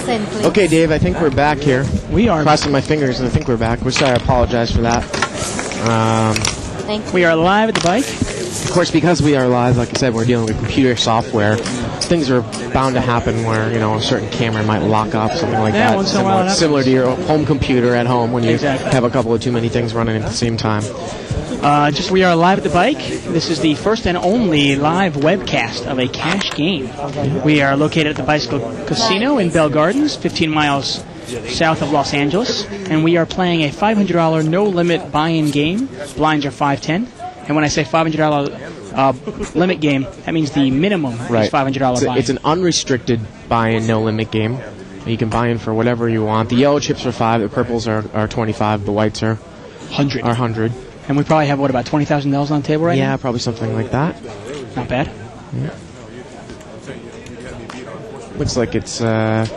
listen, please. Okay, Dave, I think we're back here. We are. Crossing my fingers, and I think we're back. We're sorry, I apologize for that. Thank you. We are live at the bike. Of course, because we are live, like I said, we're dealing with computer software. Things are bound to happen where, you know, a certain camera might lock up, something like Yeah, that. once in a while it Similar to your home computer at home when you Exactly. have a couple of too many things running at the same time. We are live at the bike. This is the first and only live webcast of a cash game. We are located at the Bicycle Casino in Bell Gardens, 15 miles south of Los Angeles, and we are playing a $500 no-limit buy-in game. Blinds are $510, and when I say $500 limit game, that means the minimum is $500 buy-in. It's an unrestricted buy-in, no-limit game. You can buy in for whatever you want. The yellow chips are $5, the purples are 25, the whites are 100. And we probably have, about $20,000 on the table right now? Yeah, probably something like that. Not bad. Yeah. Looks like it's kind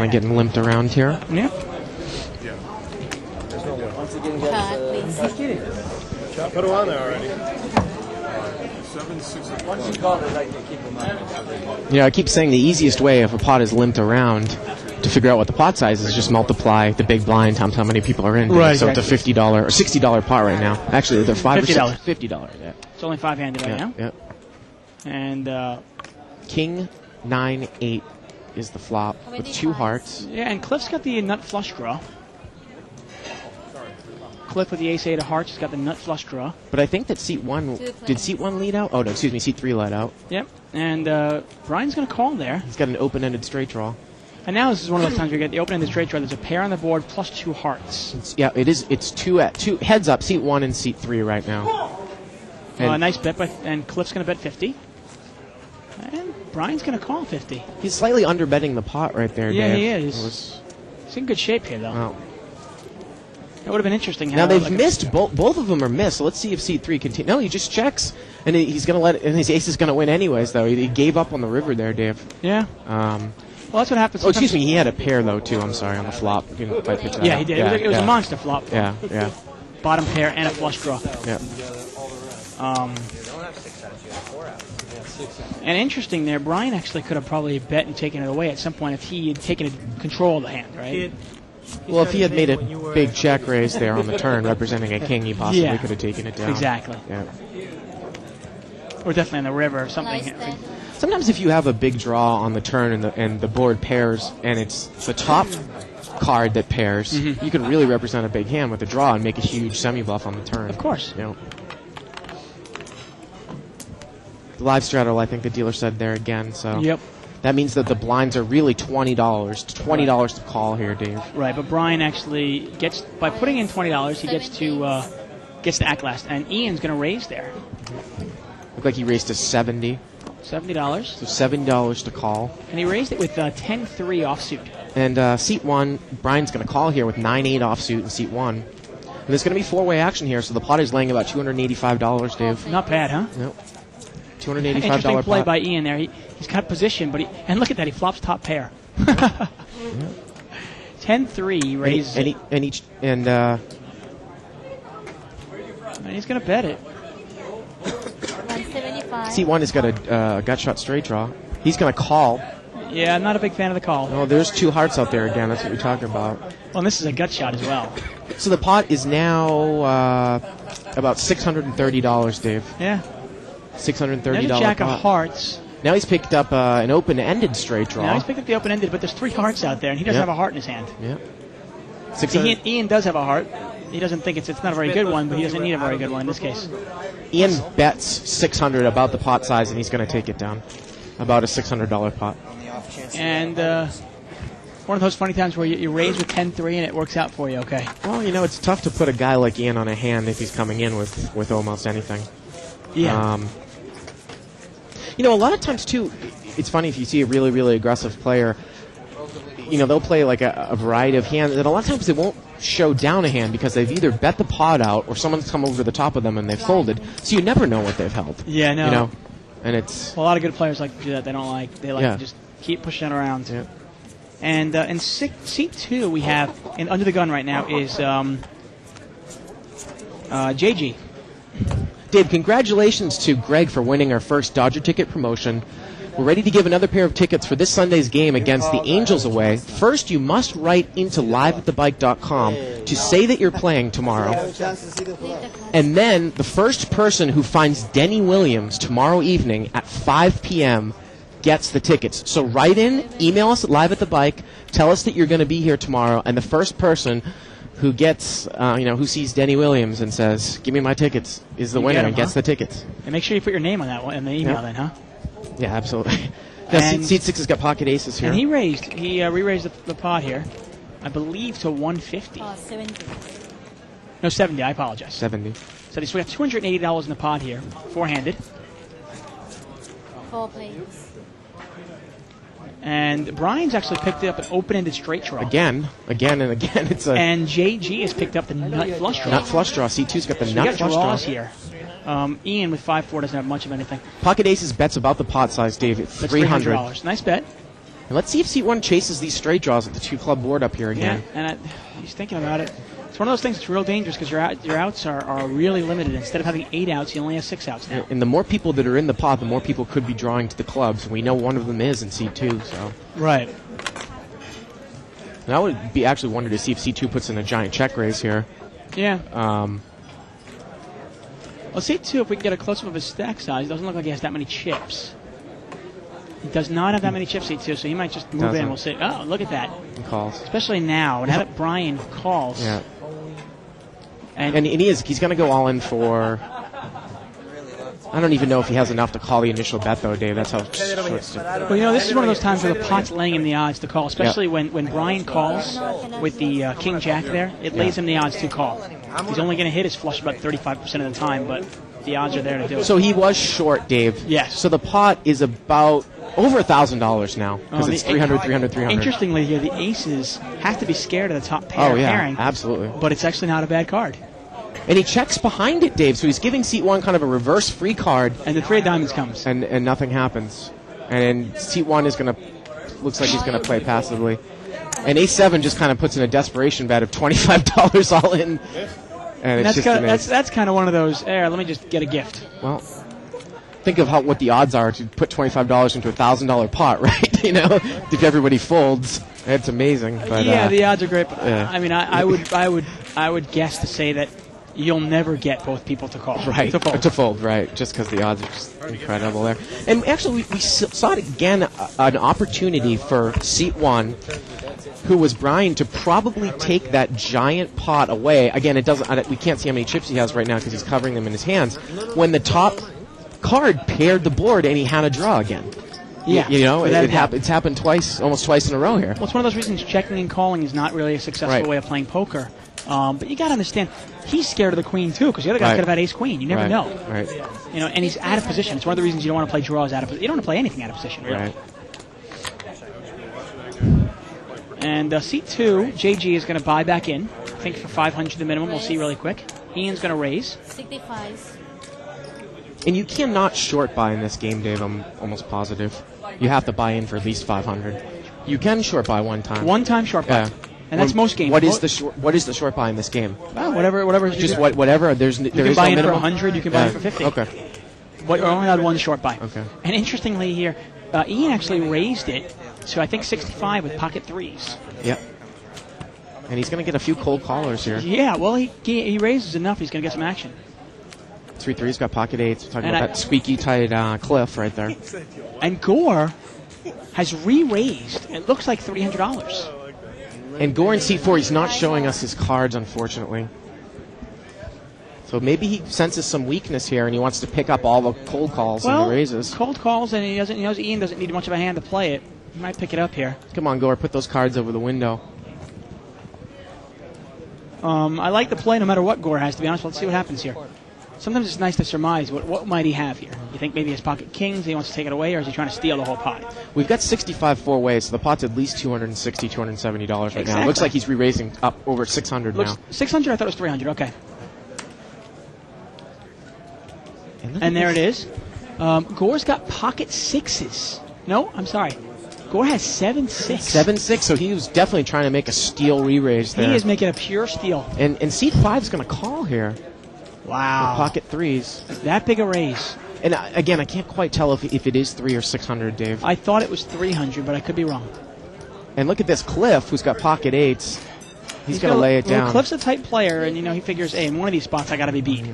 of getting limped around here. Yeah. Put them on there already. Yeah, I keep saying the easiest way if a pot is limped around to figure out what the pot size is, just multiply the big blind times how many people are in. Right, so it's a $50 or $60 pot right now. Actually, they're $50. $50. Yeah. It's only five-handed right now. Yeah. And King 9-8 is the flop with two hearts. yeah, and Cliff's got the nut flush draw. Cliff with the ace-8 of hearts has got the nut flush draw. But I think that seat 1 did seat 1 lead out? Oh no, excuse me, seat 3 led out. Yep. And Brian's going to call there. He's got an open-ended straight draw. And now this is one of those times we get the open-ended straight draw. There's a pair on the board plus two hearts. It is. It's two heads up. Seat 1 and seat 3 right now. Nice bet, and Cliff's going to bet 50. And Brian's going to call 50. He's slightly underbetting the pot right there, Yeah, Dave. he is. He's in good shape here, though. Wow. That would have been interesting. Now they've missed. Both of them are missed. So let's see if seat 3 continues. No, he just checks, and he's going to let it, and his ace is going to win anyways. Though he gave up on the river there, Dave. Yeah. Well, that's what happens. Oh, excuse me. He had a pair though too. I'm sorry, on the flop. You didn't quite pitch that Yeah, out. he did. It was a monster flop. Yeah. Bottom pair and a flush draw. Yeah. And interesting there, Brian actually could have probably bet and taken it away at some point if he had taken control of the hand, right? Well, if he had made a big check raise there on the turn representing a king, he possibly could have taken it down. Exactly. Yeah. Or definitely on the river or something. Sometimes if you have a big draw on the turn and the board pairs and it's the top card that pairs, you can really represent a big hand with a draw and make a huge semi-bluff on the turn. Of course. You know. The live straddle, I think the dealer said there again. So Yep. that means that the blinds are really $20. $20 to call here, Dave. Right, but Brian actually gets, by putting in $20, he gets to act last. And Ian's going to raise there. Looked like he raised to $70. $70. So $70 to call. And he raised it with 10-3 offsuit. And seat 1, Brian's going to call here with 9-8 offsuit in seat 1. And there's going to be four-way action here, so the pot is laying about $285, Dave. Not bad, huh? Nope. $285 Interesting play pot. by Ian there. He's got position, but and look at that, he flops top pair. 10-3, he raises and he's going to bet it. 175. seat 1 has got a gut shot straight draw. He's going to call. Yeah, I'm not a big fan of the call. Oh, there's two hearts out there again. That's what we're talking about. Well, and this is a gut shot as well. So the pot is now about $630, Dave. Yeah. $630 There's a jack pot. of hearts. Now he's picked up an open-ended straight draw. Now he's picked up the open-ended, but there's three hearts out there, and he doesn't have a heart in his hand. Yeah. Ian does have a heart. He doesn't think it's not a very good one, but he doesn't need a very good one in this case. Ian bets 600 about the pot size, and he's going to take it down. About a $600 pot. And one of those funny times where you raise with 10-3 and it works out for you, okay? Well, you know, it's tough to put a guy like Ian on a hand if he's coming in with almost anything. Yeah. You know, a lot of times, too, it's funny if you see a really, really aggressive player, you know, they'll play like a variety of hands, and a lot of times they won't show down a hand because they've either bet the pot out or someone's come over the top of them and they've folded, so you never know what they've held. Yeah, no. You know, and it's... Well, a lot of good players like to do that. They like to just keep pushing it around. Yeah. And in seat 2 we have, under the gun right now, is JG. Dave, congratulations to Greg for winning our first Dodger ticket promotion. We're ready to give another pair of tickets for this Sunday's game against the Angels away. First, you must write into liveatthebike.com to say that you're playing tomorrow. And then the first person who finds Denny Williams tomorrow evening at 5 p.m. gets the tickets. So write in, email us at liveatthebike, tell us that you're going to be here tomorrow, and the first person who gets, who sees Denny Williams and says, "Give me my tickets," is the winner and gets the tickets. And make sure you put your name on that one in the email, then, huh? Yeah, absolutely. Now, Seat 6 has got pocket aces here. And he re-raised the pot here, I believe, to 150. 70. No, 70. I apologize. 70. So we got $280 in the pot here, four-handed. 4 players. And Brian's actually picked up an open-ended straight draw. Again, and again. And JG has picked up the nut flush draw. Nut flush draw. C2's got the so nut flush draw. Here. Ian with 5-4 doesn't have much of anything. Pocket aces bets about the pot size, Dave, at $300. Nice bet. And let's see if Seat 1 chases these straight draws at the 2-club board up here again. Yeah, and he's thinking about it. It's one of those things that's real dangerous because your outs are really limited. Instead of having 8 outs, you only have 6 outs now. And the more people that are in the pot, the more people could be drawing to the clubs. And we know one of them is in C2. So. Right. And I would be actually wondering to see if C2 puts in a giant check raise here. Yeah. Well, C2, if we can get a close-up of his stack size, it doesn't look like he has that many chips. He does not have that many chips, C2, so he might just move in. We'll see. Oh, look at that. He calls. Especially now that Brian calls. Yeah. And he's going to go all in for... I don't even know if he has enough to call the initial bet, though, Dave. That's how short. Well, this is one of those times where the pot's laying him the odds to call, especially when Brian calls with the king-jack there. It lays him the odds to call. He's only going to hit his flush about 35% of the time, but the odds are there to do it. So he was short, Dave. Yes. So the pot is about over $1,000 now because it's 300, 300, 300. Interestingly here, the aces have to be scared of the top pair pairing. Absolutely. But it's actually not a bad card. And he checks behind it, Dave, so he's giving Seat 1 kind of a reverse free card. And the 3 of diamonds comes. And nothing happens. And Seat 1 is going to, looks like he's going to play passively. And A7 just kind of puts in a desperation bet of $25 all in. And it's that's kind of one of those, let me just get a gift. Well, think of what the odds are to put $25 into a $1,000 pot, right? If everybody folds, it's amazing. But, the odds are great. But, yeah. I mean, I would guess to say that you'll never get both people to call. Right, to fold, right, just because the odds are just incredible there. And actually, we saw it again, an opportunity for Seat 1, who was Brian, to probably take that giant pot away. Again, we can't see how many chips he has right now because he's covering them in his hands. When the top card paired the board and he had a draw again. Yeah, it's happened almost twice in a row here. Well, it's one of those reasons checking and calling is not really a successful way of playing poker. But you got to understand, he's scared of the queen too, because the other guy could have had ace queen. You never know. Right. And he's out of position. It's one of the reasons you don't want to play draws out of position. You don't want to play anything out of position, really. Right. And Seat 2, JG is going to buy back in. I think for 500 the minimum. We'll see really quick. Ian's going to raise. 65. And you cannot short buy in this game, Dave. I'm almost positive. You have to buy in for at least 500. You can short buy one time. One time short buy. Yeah. And that's most games. What is the short buy in this game? Well, whatever. Just whatever. There is no minimum. You can buy in for 100. You can buy in for 50. Okay. We're only allowed one short buy. Okay. And interestingly here, Ian actually raised it to I think 65 with pocket 3s. Yep. And he's going to get a few cold callers here. Yeah. Well, he raises enough. He's going to get some action. 3-3's got pocket 8s. We're talking about that squeaky tight cliff right there. And Gore has re-raised. It looks like $300. And Gore in C4, he's not showing us his cards, unfortunately. So maybe he senses some weakness here, and he wants to pick up all the cold calls and the raises. Cold calls, and he knows Ian doesn't need much of a hand to play it. He might pick it up here. Come on, Gore, put those cards over the window. I like the play no matter what Gore has, to be honest. Let's see what happens here. Sometimes it's nice to surmise what might he have here. You think maybe his pocket kings, he wants to take it away, or is he trying to steal the whole pot? We've got 65 four ways, so the pot's at least $260, $270 right now. It looks like he's re-raising up over 600 now. 600? I thought it was 300. Okay. And there it is. Gore's got pocket 6s. No, I'm sorry. Gore has 7-6. 7-6, so he was definitely trying to make a steal re-raise there. He is making a pure steal. And Seat 5 is going to call here. Wow. With pocket 3s. That big a raise. And again, I can't quite tell if it is 300 or 600, Dave. I thought it was 300, but I could be wrong. And look at this Cliff, who's got pocket eights. He's going to lay it down. Well, Cliff's a tight player, and he figures, hey, in one of these spots I got to be beat.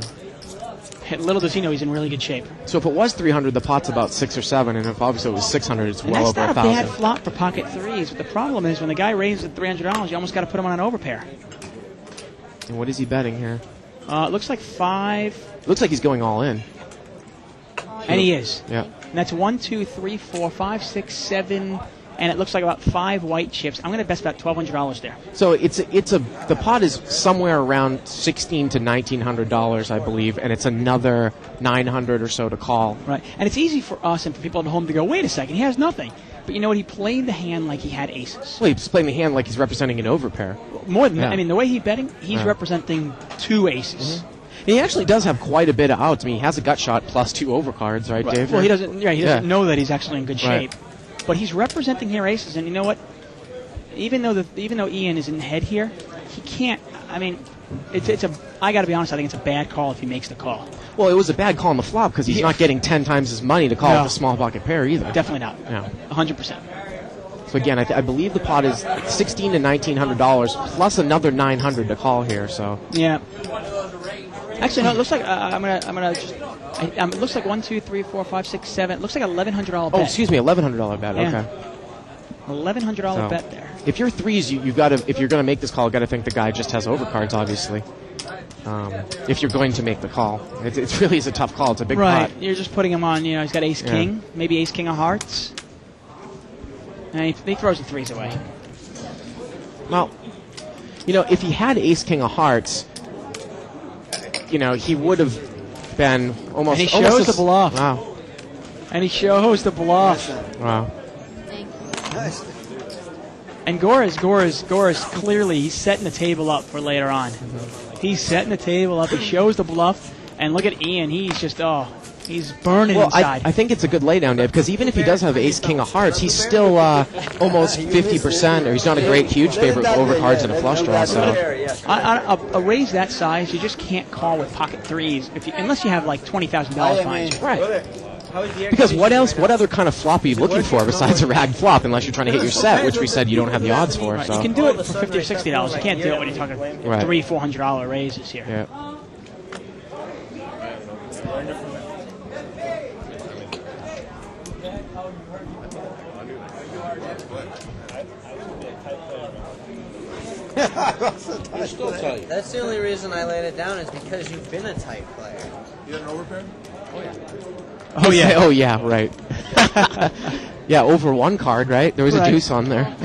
Little does he know he's in really good shape. So if it was 300, the pot's about 6 or 7, and if obviously it was 600, it's well over 1,000. That's not a bad flop for pocket threes, but the problem is when the guy raises at $300, you almost got to put him on an overpair. And what is he betting here? It looks like 5. Looks like he's going all in. And he is. Yeah. And that's 1, 2, 3, 4, 5, 6, 7, and it looks like about 5 white chips. I'm going to bet about $1,200 there. So the pot is somewhere around $1,600 to $1,900, I believe, and it's another $900 or so to call. Right. And it's easy for us and for people at home to go, wait a second, he has nothing. But you know what? He played the hand like he had aces. Well, he's playing the hand like he's representing an overpair. More than that. I mean, the way he's betting, he's representing 2 aces. Mm-hmm. He actually does have quite a bit of outs. I mean, he has a gut shot plus 2 overcards, right, Dave? Well, he doesn't know that he's actually in good shape. Right. But he's representing here aces, and you know what? Even though Ian is in the head here, he can't. I mean, I got to be honest. I think it's a bad call if he makes the call. Well, it was a bad call on the flop because he's not getting 10 times his money to call with a small pocket pair either. Definitely not. No. 100%. So again, I believe the pot is $1,600 to $1,900 plus another $900 to call here. So yeah. Actually, no. It looks like I'm gonna just. It looks like 1, 2, 3, 4, 5, 6, 7. It looks like $1,100 bet. Oh, excuse me, $1,100 bet. Yeah. Okay. $1,100 bet there. If you're threes, you've got to. If you're going to make this call, you've got to think the guy just has overcards, obviously. If you're going to make the call, it really is a tough call. It's a big pot. You're just putting him on. He's got ace king, maybe ace king of hearts, and he throws the threes away. Well, if he had ace king of hearts, he would have been almost. And he shows the bluff. Wow. And he shows the bluff. Wow. And Gore is clearly, he's setting the table up for later on. He's setting the table up. He shows the bluff. And look at Ian. He's just, he's burning inside. I think it's a good laydown, Dave, because even if he does have ace king of hearts, he's still almost 50%, or he's not a great, huge favorite with overcards and a flush draw. So a raise that size, you just can't call with pocket threes unless you have like $20,000 behind you. Right. Because what other kind of flop are you looking for besides a rag flop, unless you're trying to hit your set, which we said you don't have the odds for. Right. So. You can do it for $50 or $60. You can't do it when you're talking $300-$400 raises here. Yeah. That's the only reason I laid it down is because you've been a tight player. You had an overpair? Oh, yeah. Oh, yeah. Oh, yeah, right. Yeah, over one card, right? There was a deuce on there.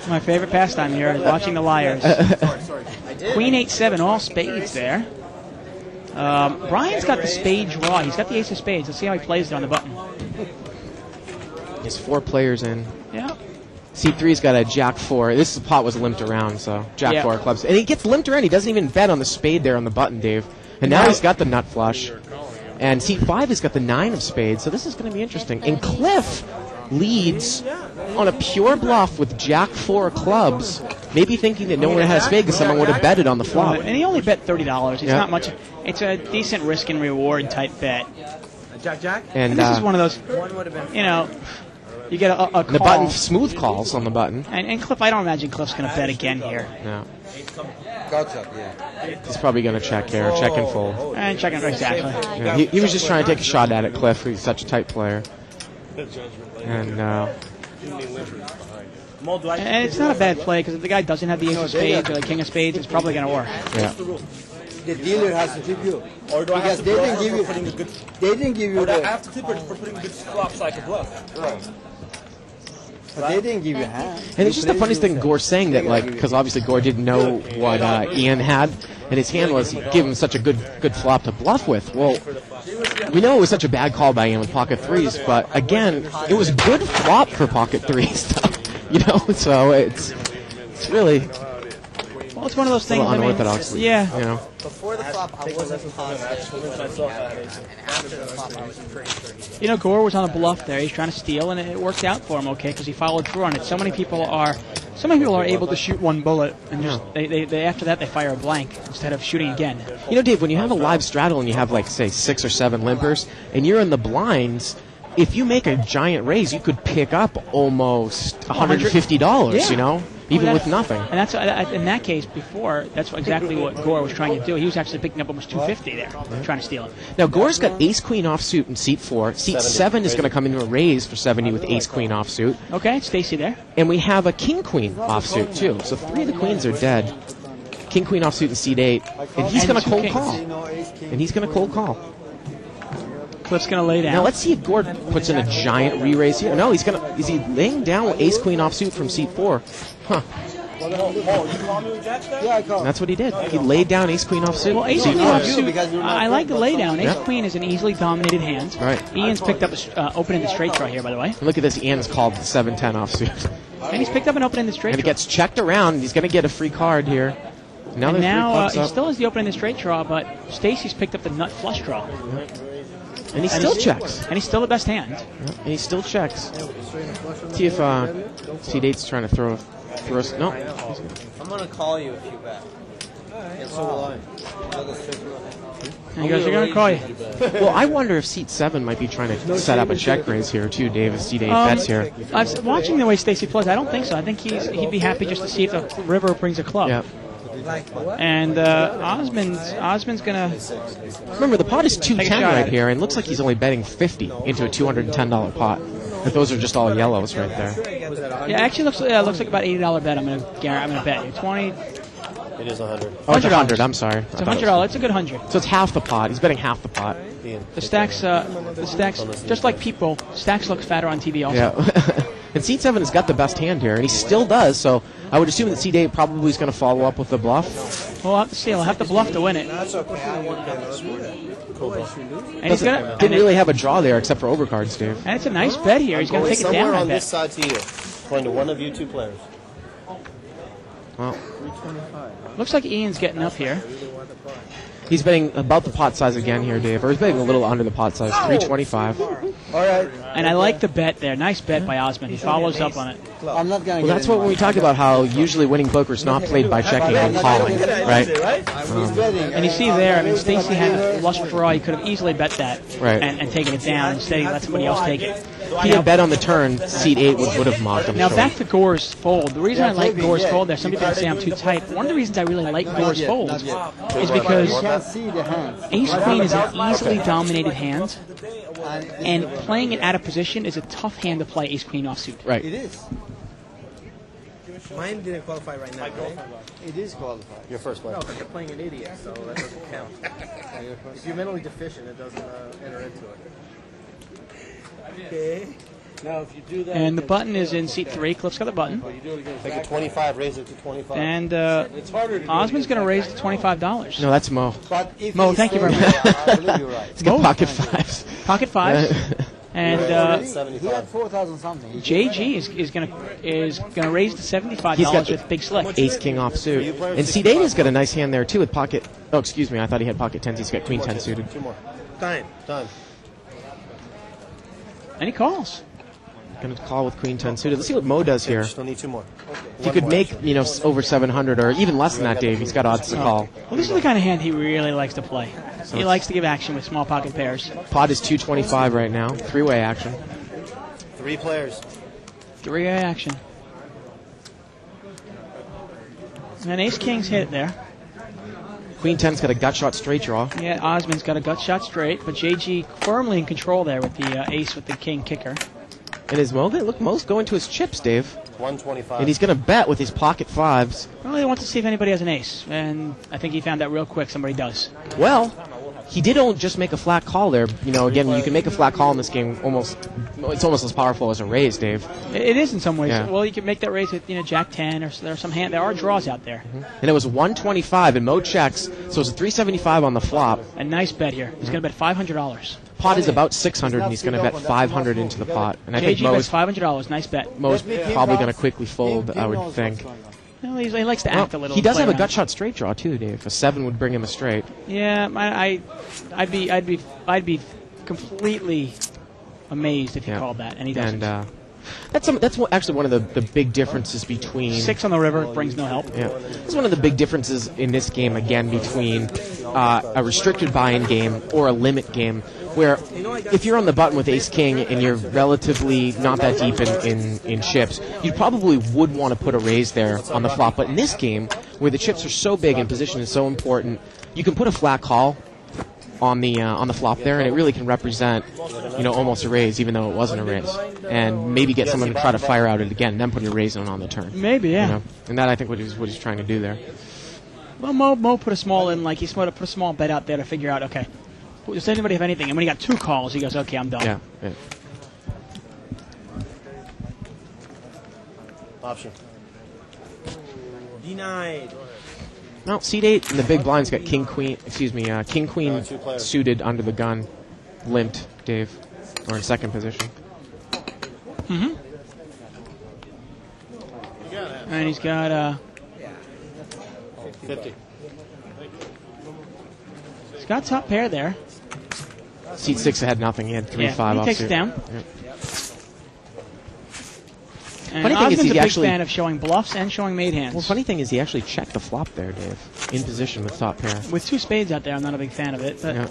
My favorite pastime here is watching the liars. Sorry. Queen 8-7, all spades there. Brian's got the spade draw. He's got the ace of spades. Let's see how he plays it on the button. There's 4 players in. Yeah. C3's got a jack 4. This pot was limped around, so jack 4 clubs. And he gets limped around. He doesn't even bet on the spade there on the button, Dave. And now he's got the nut flush. And C5 has got the 9 of spades, so this is going to be interesting. And Cliff leads on a pure bluff with jack 4 clubs, maybe thinking that no one had a spade because someone would have betted on the flop. And he only bet $30. It's not much. It's a decent risk and reward type bet. Jack? And this is one of those, One would have been. You get a call. The button, smooth calls on the button. And Cliff, I don't imagine Cliff's going to bet again here. No. Gotcha, yeah. He's probably going to check here, check and fold. And checking, exactly. Yeah, he was just trying to take a shot at it, Cliff. He's such a tight player. And it's not a bad play because if the guy doesn't have the ace of spades or the king of spades, it's probably going to work. Yeah. The dealer has to tip you. Or do I have to They didn't give you. for putting a good? They didn't give you Or do I the. have to tip her for putting a good flop so I can bluff? Right. But they didn't give you hand. And it's just the funniest thing, Gore's saying that, because obviously Gore didn't know what Ian had, and his hand was giving him such a good flop to bluff with. Well, we know it was such a bad call by Ian with pocket threes, but again, it was a good flop for pocket threes, so it's really Well, it's one of those things. unorthodox. Yeah. Before the flop, I wasn't positive. And after the flop, I was pretty sure. Gore was on a bluff there. He's trying to steal, and it worked out for him okay because he followed through on it. So many people are So many people are able to shoot one bullet, and just they after that they fire a blank instead of shooting again. You know, Dave, when you have a live straddle and you have, like, say, 6 or 7 limpers, and you're in the blinds, if you make a giant raise, you could pick up almost $150, Yeah. you know, even with nothing. And that's in that case before. That's exactly what Gore was trying to do. He was actually picking up almost $250 there, trying to steal it. Now, Gore's got ace-queen offsuit in seat 4. Seat 7 is going to come into a raise for 70 with ace-queen offsuit. Okay, Stacy there. And we have a king-queen offsuit, too. So 3 of the queens are dead. King-queen offsuit in seat 8. And he's going to cold call. And he's going to cold call. Cliff's going to lay down. Now, let's see if Gore puts in a giant re-raise here. No, is he laying down with ace-queen offsuit from seat 4? Huh. Yeah, I call. And that's what he did. He laid down ace-queen offsuit. Well, ace seat queen 4. offsuit. I like the laydown. Ace queen is an easily dominated hand. Right. Ian's picked up opening the straight draw here, by the way, And look at this. Ian's called the 7-10 offsuit. and he's picked up an opening the straight And it draw. gets checked around. He's going to get a free card here. Now And there's 3 now clubs he up. still has the opening the straight draw, but Stacy's picked up the nut flush draw, And he still checks. and he's still the best hand. And he still checks. See if seat 8's trying to throw us. No. I'm gonna call you if you bet. And so will I. And he goes, "They're going to call you." Well, I wonder if seat 7 might be trying to set up a check raise here, too, Dave, if seat 8 bets here. Watching the way Stacy plays, I don't think so. I think he'd be happy just to see if the river brings a club. Yeah. And Osmond's going to... Remember, the pot is Take a 210 shot at right it. here, and looks like he's only betting 50 into a $210 pot. But those are just all yellows right there. Yeah, actually looks like about $80 bet. I'm going to bet you. 20... It is 100. Oh, it's $100. I'm sorry. It's $100. It's a good 100. So it's half the pot. He's betting half the pot. The stacks, just like people, stacks look fatter on TV also. Yeah. And seat 7 has got the best hand here, and he still does, so I would assume that seat 8 probably is going to follow up with the bluff. Well, I'll have to see. He'll have to bluff to win it. That's okay. I want to And he's gonna, Didn't really have a draw there except for overcards, Dave. and it's a nice bet here. He's going to take it Somewhere down, I on this bet. side to you. Going to one of you 2 players. Well, Looks like Ian's getting up here. he's betting about the pot size again here, Dave, or he's betting a little under the pot size, 325. All right. And I like the bet there. Nice bet by Osmond. He follows up on it. I'm not going to Well, that's what when we talk about how usually winning poker is not played by checking and calling, right? And you see there, I mean, Stacy had a flush draw. He could have easily bet that Right. and taken it down. Instead, he let somebody else take it. If he had bet on the turn, seat 8 would have mocked him. Now sure. back to Gore's fold. The reason I like Gore's fold, there's some people that say I'm too tight. One of the reasons I really like Gore's fold is because You can't see the hands. Ace Queen is an easily dominated hand, and playing it out of position is a tough hand to play Ace Queen offsuit. Right. It is. Mine didn't qualify right now, right? It is qualified. Your first player. No, but you're playing an idiot, so that doesn't count. If you're mentally deficient, it doesn't enter into it. Okay. Now, if you do that, And the button is in seat 3. Cliff's got the button. you do it against Take a 25, raise it to 25. And it's harder to do Osmond's going to raise to $25. No, that's Mo. But if Mo, he's thank you very fair, much. I believe you're right. He's got pocket 5s. Pocket 5s. And He had 4,000 something. JG is gonna raise to $75 He's got with big slick. Ace King offsuit. And seat 8 has got a nice hand there, too, with pocket... Oh, excuse me. I thought he had pocket 10s. He's got queen 10 suited. 2 more. Time. Done. And he calls. Going to call with queen 10 suited. Let's see what Mo does here. Still need 2 more. If he could make, over 700 or even less than that, Dave, he's got odds to call. Well, this is the kind of hand he really likes to play. He likes to give action with small pocket pairs. Pot is 225 right now. 3-way action. 3 players. 3-way action. And Ace King's hit it there. Queen 10's got a gut shot straight draw. Yeah, Osmond's got a gut shot straight, but JG firmly in control there with the ace with the king kicker. And is Mo, look, Mo's going to his chips, Dave. 125. And he's going to bet with his pocket 5s. Well, he wants to see if anybody has an ace, and I think he found out real quick somebody does. Well, he did only just make a flat call there. Again, you can make a flat call in this game it's almost as powerful as a raise, Dave. It is in some ways. Yeah. Well, you can make that raise with Jack 10 or there are some hand. There are draws out there. And it was 125, and Mo checks, so it's a 375 on the flop. A nice bet here. He's going to bet $500. Pot is about 600, and he's going to bet 500 into the pot. And I think JG bets $500. Nice bet. Mo's probably going to quickly fold, I would think. Well, he likes to act a little. He does play have a around. gut shot straight draw too, Dave. A 7 would bring him a straight. Yeah, I'd be completely amazed if he called that, and he doesn't. And Actually one of the big differences between 6 on the river brings no help. Yeah, it's one of the big differences in this game again between a restricted buy-in game or a limit game, where if you're on the button with Ace King and you're relatively not that deep in chips, you probably would want to put a raise there on the flop. But in this game, where the chips are so big and position is so important, you can put a flat call on the flop there, and it really can represent, almost a raise, even though it wasn't a raise, and maybe get someone to try to fire out it again, and then put a raise on the turn. Maybe, yeah. And that I think what he's trying to do there. Well, Mo put a small in, like he's put a small bet out there to figure out, okay, does anybody have anything? And when he got 2 calls, he goes, okay, I'm done. Yeah. Option. Denied. No, seat 8 and the big blind's got king queen suited under the gun, limped, Dave, or in second position. Mm-hmm. And he's got 50. He's got top pair there. Seat 6 had nothing. He had 3-5 He offsuit. takes it down. Yeah. And Funny thing is Osmond's he a big actually fan of showing bluffs and showing made hands. Well, funny thing is he actually checked the flop there, Dave, in position with top pair. With 2 spades out there, I'm not a big fan of it, but Yeah.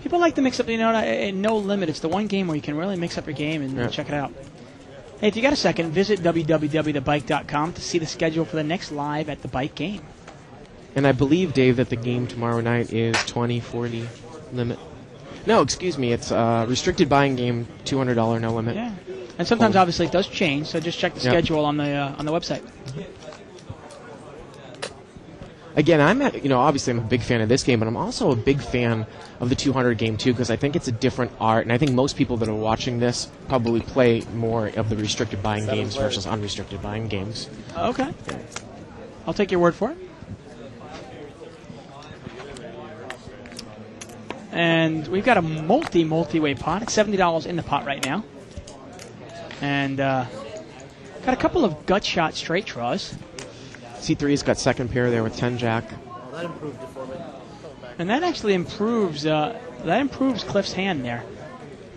people like to mix up. No limit. It's the one game where you can really mix up your game and check it out. Hey, if you got a second, visit www.thebike.com to see the schedule for the next live at the Bike game. And I believe, Dave, that the game tomorrow night is 20-40 limit. No, excuse me, it's restricted buying game, $200 no limit. Yeah. And sometimes, obviously, it does change, so just check the schedule on the website. Again, obviously I'm a big fan of this game, but I'm also a big fan of the 200 game too, because I think it's a different art, and I think most people that are watching this probably play more of the restricted buying games versus unrestricted buying games. Okay. I'll take your word for it. And we've got a multi-way pot. It's $70 in the pot right now. And got a couple of gut shot straight draws. C3's got second pair there with 10 jack. Oh, that improved it for me. And that actually improves Cliff's hand there.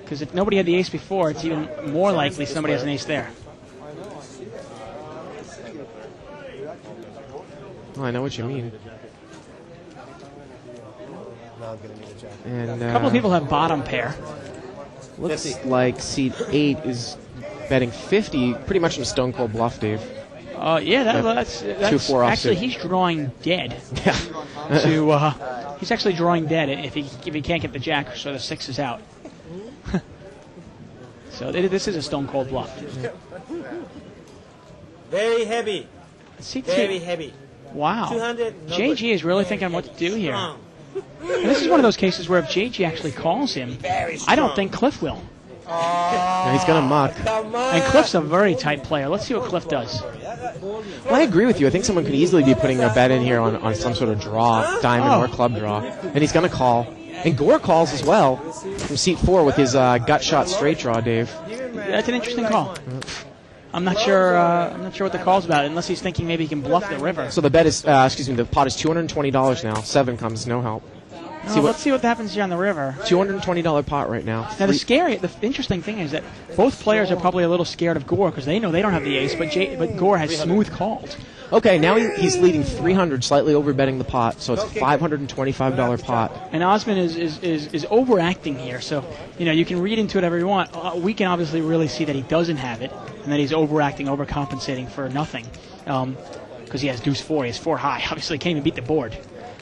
Because if nobody had the ace before, it's even more likely somebody has an ace there. Well, I know what you mean. Now I'm going to need a jack. And A couple of people have bottom pair. looks 50. like seat 8 is betting 50, pretty much in a stone cold bluff, Dave. That's 2-4 actually offsuit. he's drawing dead. Yeah. He's actually drawing dead if he can't get the jack, so the 6 is out. So this is a stone cold bluff. Very heavy. See, Very heavy. wow. 200. JG is really thinking what to do here. And this is one of those cases where if JG actually calls him, I don't think Cliff will. No, he's going to muck. And Cliff's a very tight player. Let's see what Cliff does. Well, I agree with you. I think someone could easily be putting a bet in here on some sort of draw, diamond or club draw. And he's going to call. And Gore calls as well from seat 4 with his gut shot straight draw, Dave. That's an interesting call. I'm not sure what the call's about, unless he's thinking maybe he can bluff the river. So the bet is, the pot is $220 now. 7 comes, no help. Let's see what happens here on the river. $220 pot right now. Now the interesting thing is that both players are probably a little scared of Gore because they know they don't have the ace, but Gore has smooth called. Okay, now he's leading 300, slightly over betting the pot, so it's a $525 pot. And Osmond is overacting here, so you can read into it whatever you want. We can obviously really see that he doesn't have it, and that he's overacting, overcompensating for nothing, because he has deuce 4, he has 4 high. Obviously, he can't even beat the board.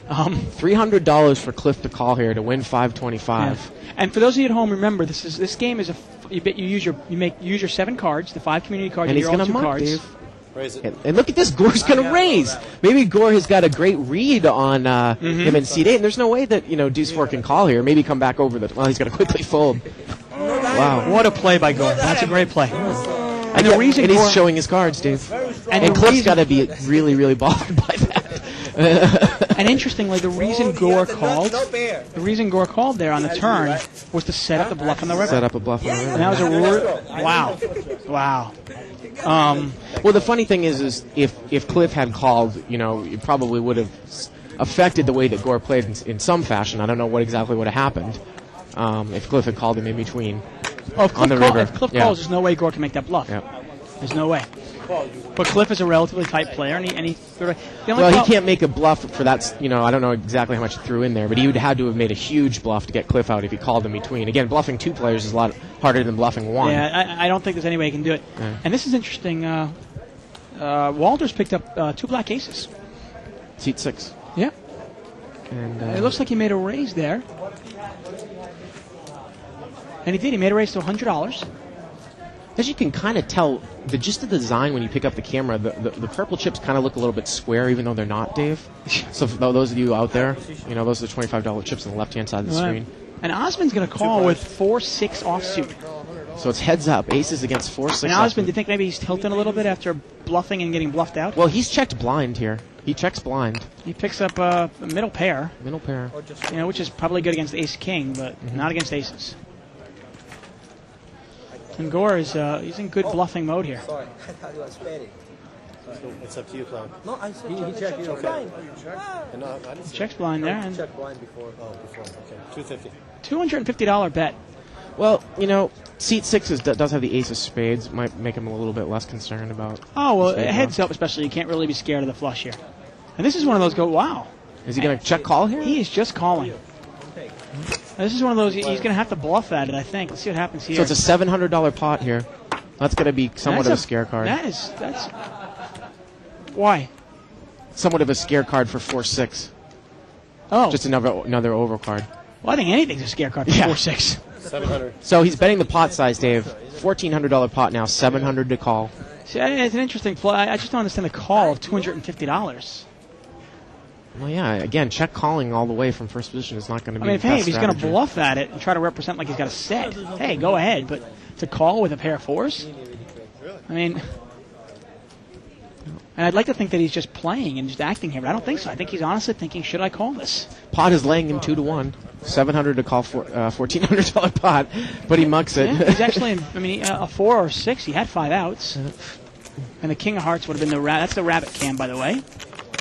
$300 for Cliff to call here to win $525. Yeah. And for those of you at home, remember this game is you use your 7 cards, the 5 community cards, and and he's your own 2 muck, cards. Dave. Raise it. And look at this, Gore's going to raise. Maybe Gore has got a great read on him in seat 8, and there's no way that deuce 4 can call here. Maybe come back over well, he's going to quickly fold. Wow. What a play by Gore. That's a great play. And the reason he's showing his cards, Dave. And Cliff's got to be really, really bothered by that. And interestingly, the reason Gore called there on the turn was to set up the bluff on the river. Set up a bluff on the river. And that was wow. Well, the funny thing is if Cliff had called, it probably would have affected the way that Gore played in some fashion. I don't know what exactly would have happened if Cliff had called him in between. Oh, if on the river. If Cliff Yeah. calls, there's no way Gore can make that bluff. Yeah. There's no way. But Cliff is a relatively tight player, and he threw it. The only Well, he problem- can't make a bluff for that. I don't know exactly how much he threw in there, but he would have to have made a huge bluff to get Cliff out if he called in between. Again, bluffing 2 players is a lot harder than bluffing 1. Yeah, I don't think there's any way he can do it. Yeah. And this is interesting. Walters picked up 2 black aces. Seat 6. Yeah. And It looks like he made a raise there. And he did. He made a raise to $100. as you can kind of tell, just the design when you pick up the camera, the purple chips kind of look a little bit square, even though they're not, Dave. So for those of you out there, those are the $25 chips on the left-hand side of the screen. And Osmond's going to call with 4-6 offsuit. So it's heads up, aces against 4-6. And Osmond, do you think maybe he's tilting a little bit after bluffing and getting bluffed out? Well, he's checked blind here. He checks blind. He picks up a middle pair. Middle pair. Which is probably good against ace-king, but not against aces. And Gore is he's in good bluffing mode here. Sorry, I thought you were Spanish. It's up to you, Clown. No, I said He checked you. Okay. No, I didn't see Checks blind there. And Checked blind before. Oh, before. Okay. $250. $250 bet. Well, seat 6 does have the ace of spades. Might make him a little bit less concerned about. Oh, well, spade heads up especially. You can't really be scared of the flush here. And this is one of those wow. Is he going to check call here? He is just calling. This is one of those, he's going to have to bluff at it, I think. Let's see what happens here. So it's a $700 pot here. That's going to be somewhat of a scare card. That's why? Somewhat of a scare card for 4-6. Oh, Just another overcard. well, I think anything's a scare card for 4-6. 700. So he's betting the pot size, Dave. $1,400 pot now, $700 to call. See, it's an interesting play. I just don't understand the call of $250. Well, yeah, again, check calling all the way from first position is not going to be I mean, the if best he's going to strategy. bluff at it and try to represent like he's got a set, hey, go ahead. But to call with a pair of 4s? I mean, and I'd like to think that he's just playing and just acting here, but I don't think so. I think he's honestly thinking, should I call this? Pot is laying him 2-1. $700 to call for $1,400 pot, but he mucks it. Yeah, he's actually, a 4 or 6, he had 5 outs. And the king of hearts would have been that's the rabbit cam, by the way.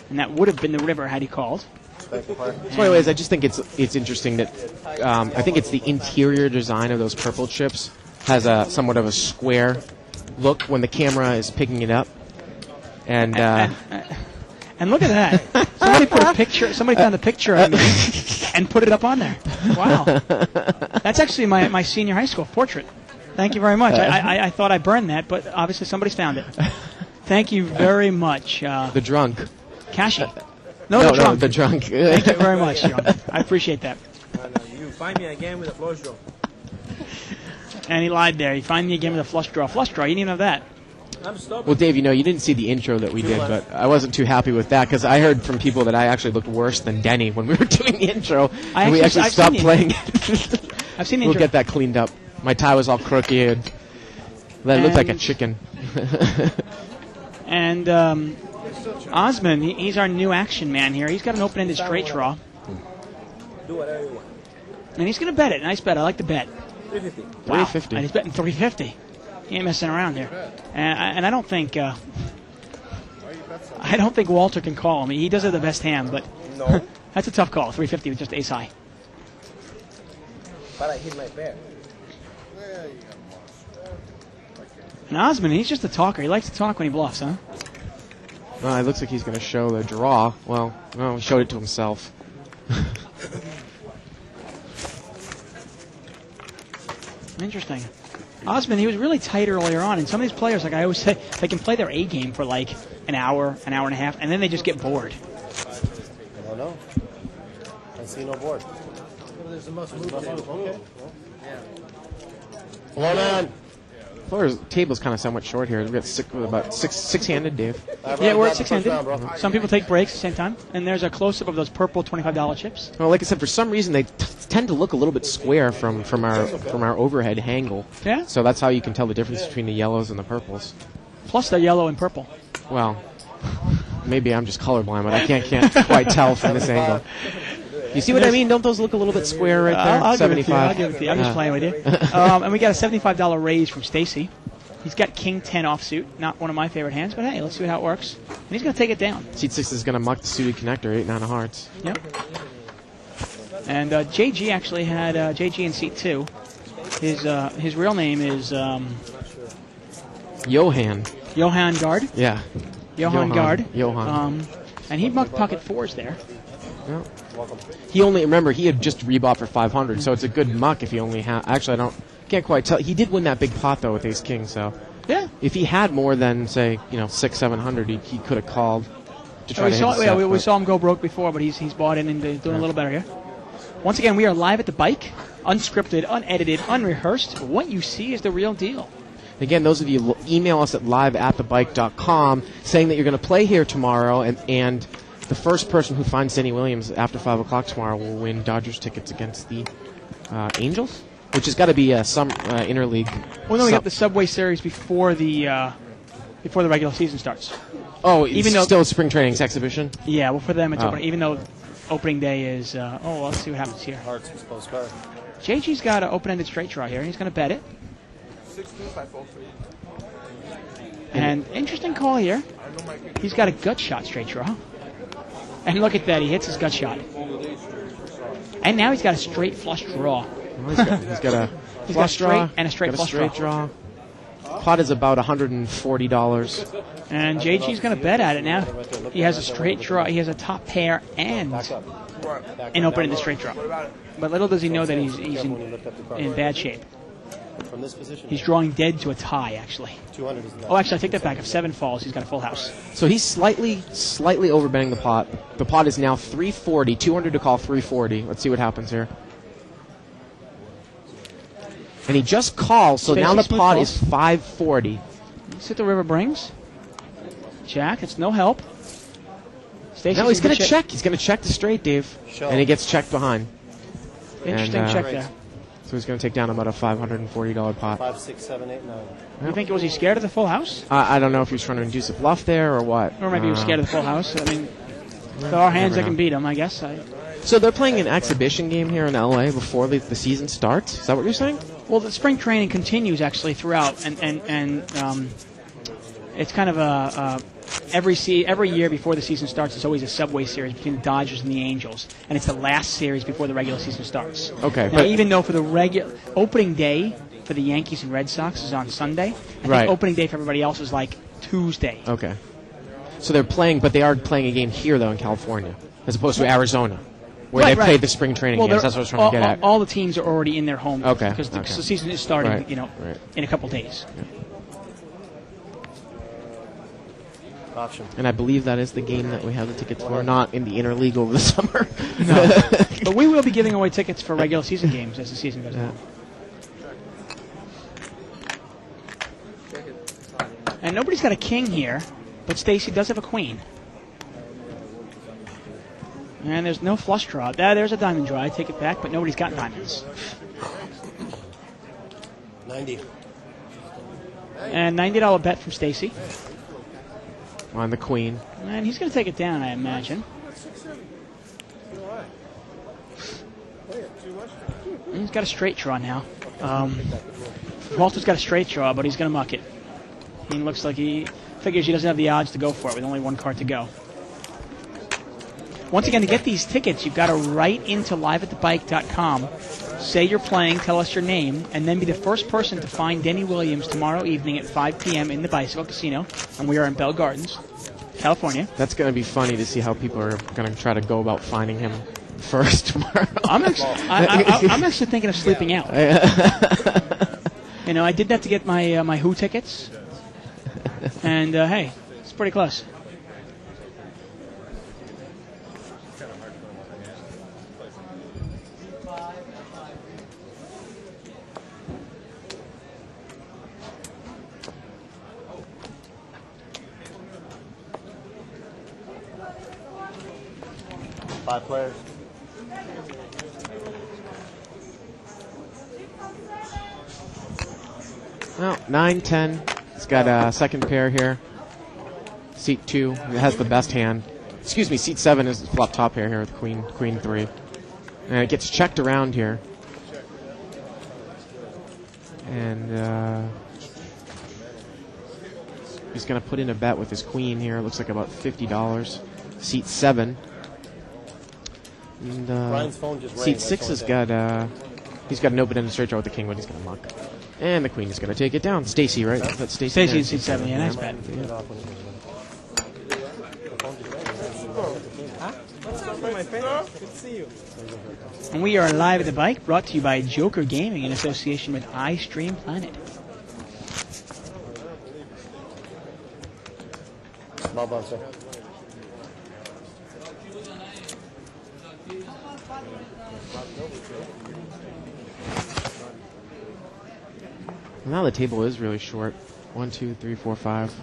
And that would have been the river had he called. So anyways, I just think it's interesting that I think it's the interior design of those purple chips has a somewhat of a square look when the camera is picking it up. And look at that. Somebody put a picture. Somebody found a picture of me and put it up on there. Wow. That's actually my senior high school portrait. Thank you very much. I thought I burned that, but obviously somebody's found it. Thank you very much. the drunk. Kashi. No, the drunk. Thank you very much, John. I appreciate that. You find me again with a flush draw. And he lied there. He find me again with a flush draw. Flush draw. You didn't even have that. I'm stubborn. Well, Dave, you didn't see the intro that we did, but I wasn't too happy with that because I heard from people that I actually looked worse than Denny when we were doing the intro. And we actually I've stopped seen playing. I've seen the We'll intro. get that cleaned up. My tie was all crooked. That looked like a chicken. And Osmond, he's our new action man here. He's got an open-ended straight draw. Do whatever you want. And he's going to bet it. Nice bet. I like the bet. 350. Wow. 350. And he's betting 350. He ain't messing around here. And I don't think Walter can call him. He does have the best hand, but No, that's a tough call. 350 with just ace high. but I hit my pair. And Osmond, he's just a talker. He likes to talk when he bluffs, huh? Well, it looks like he's going to show the draw. Well, he showed it to himself. Interesting. Osmond, he was really tight earlier on, and some of these players, like I always say, they can play their A game for like an hour and a half, and then they just get bored. I don't know. I see no board. There's the most move. Okay. Yeah. Floor man. Floor's table's kind of somewhat short here. We've got about six-handed, Dave. Yeah, we're at 600. Some people take breaks at the same time, and there's a close-up of those purple $25 chips. Well, like I said, for some reason they tend to look a little bit square from our overhead angle. Yeah? So that's how you can tell the difference between the yellows and the purples. Plus they're yellow and purple. Well, maybe I'm just colorblind, but I can't quite tell from this angle. You see what I mean? Don't those look a little bit square right there? I'll give it to you. 75. I'll give it to you. I'm just playing with you. And we got a $75 raise from Stacy. He's got King 10 offsuit. Not one of my favorite hands, but hey, let's see how it works. And he's going to take it down. Seat 6 is going to muck the suited connector, 8-9 of hearts. Yep. And JG actually had JG in seat 2. His real name is Johan. Johan Gard. Yeah. Johan Gard. Johan. And he mucked pocket 4s there. Yeah. He had just rebought for 500, so it's a good muck if he only had. Actually, can't quite tell. He did win that big pot though with Ace King, so yeah. If he had more than say 600-700, he could have called to try to hit the set, we saw him go broke before, but he's bought in and doing a little better here. Once again, we are live at the bike, unscripted, unedited, unrehearsed. What you see is the real deal. Again, those of you email us at live@thebike.com saying that you're going to play here tomorrow, and the first person who finds Denny Williams after 5 o'clock tomorrow will win Dodgers tickets against the Angels, which has got to be some interleague. Well, no, we got the Subway Series before the regular season starts. Oh, even though still spring training's exhibition? Yeah, well, for them it's opening, even though opening day is... let's see what happens here. Hearts was postcard. JG's got an open-ended straight draw here, and he's going to bet it. And interesting call here. He's got a gut shot straight draw. And look at that, he hits his gut shot. And now he's got a straight flush draw. Well, he's got a flush draw and a straight flush draw. Pot is about $140. And JG's going to bet at it now. He has a straight draw. He has a top pair and an open-ended straight draw. But little does he know that he's in bad shape. From this position, he's drawing dead to a tie, actually. 200 is Oh, actually, I take that back. If 7 falls, he's got a full house. So he's slightly overbetting the pot. The pot is now 340. 200 to call 340. Let's see what happens here. And he just calls, so now the pot is 540. See what the river brings. Jack, it's no help. No, he's going to check. He's going to check the straight, Dave. And he gets checked behind. Interesting check there. So he's going to take down about a $540 pot. 5, 6, 7, 8, 9. You think, was he scared of the full house? I don't know if he was trying to induce a bluff there or what. Or maybe he was scared of the full house. I mean, there are hands that can beat him, I guess. So they're playing an exhibition game here in L.A. before the season starts? Is that what you're saying? Well, the spring training continues, actually, throughout. And it's kind of every year before the season starts, it's always a Subway Series between the Dodgers and the Angels, and it's the last series before the regular season starts. Okay, now, even though for the regular opening day for the Yankees and Red Sox is on Sunday, I think opening day for everybody else is like Tuesday. Okay, so they're playing, but they are playing a game here though in California, as opposed to Arizona, where they played the spring training games. That's what I was trying to get at. All the teams are already in their home okay, because the season is starting, in a couple days. Yeah. Option. And I believe that is the game that we have the tickets for, not in the interleague over the summer. No. But we will be giving away tickets for regular season games as the season goes on. And nobody's got a king here, but Stacy does have a queen. And there's no flush draw. There's a diamond draw. I take it back, but nobody's got diamonds. 90. And $90 bet from Stacy. On the queen. And he's going to take it down, I imagine. He's got a straight draw now. Walter's got a straight draw, but he's going to muck it. He looks like he figures he doesn't have the odds to go for it with only one card to go. Once again, to get these tickets, you've got to write into liveatthebike.com, say you're playing, tell us your name, and then be the first person to find Denny Williams tomorrow evening at 5 p.m. in the Bicycle Casino, and we are in Bell Gardens, California. That's going to be funny to see how people are going to try to go about finding him first tomorrow. I'm actually thinking of sleeping out. I did that to get my Who tickets, and hey, it's pretty close. Five players. Well, 9, 10. It's got a second pair here. Seat 2. It has the best hand. Excuse me, seat 7 is the flop top pair here with queen 3. And it gets checked around here. And he's going to put in a bet with his queen here. It looks like about $50. Seat 7. And Brian's phone just rang. seat 6 has got He's got an open-ended straight draw with the king when he's going to muck. And the queen is going to take it down. Stacy, right? That's Stacy. Stacy in seat 7. Yeah, nice bet. And we are live at the bike, brought to you by Joker Gaming in association with iStream Planet. Small bump, sir. Now the table is really short. 1, 2, 3, 4, 5.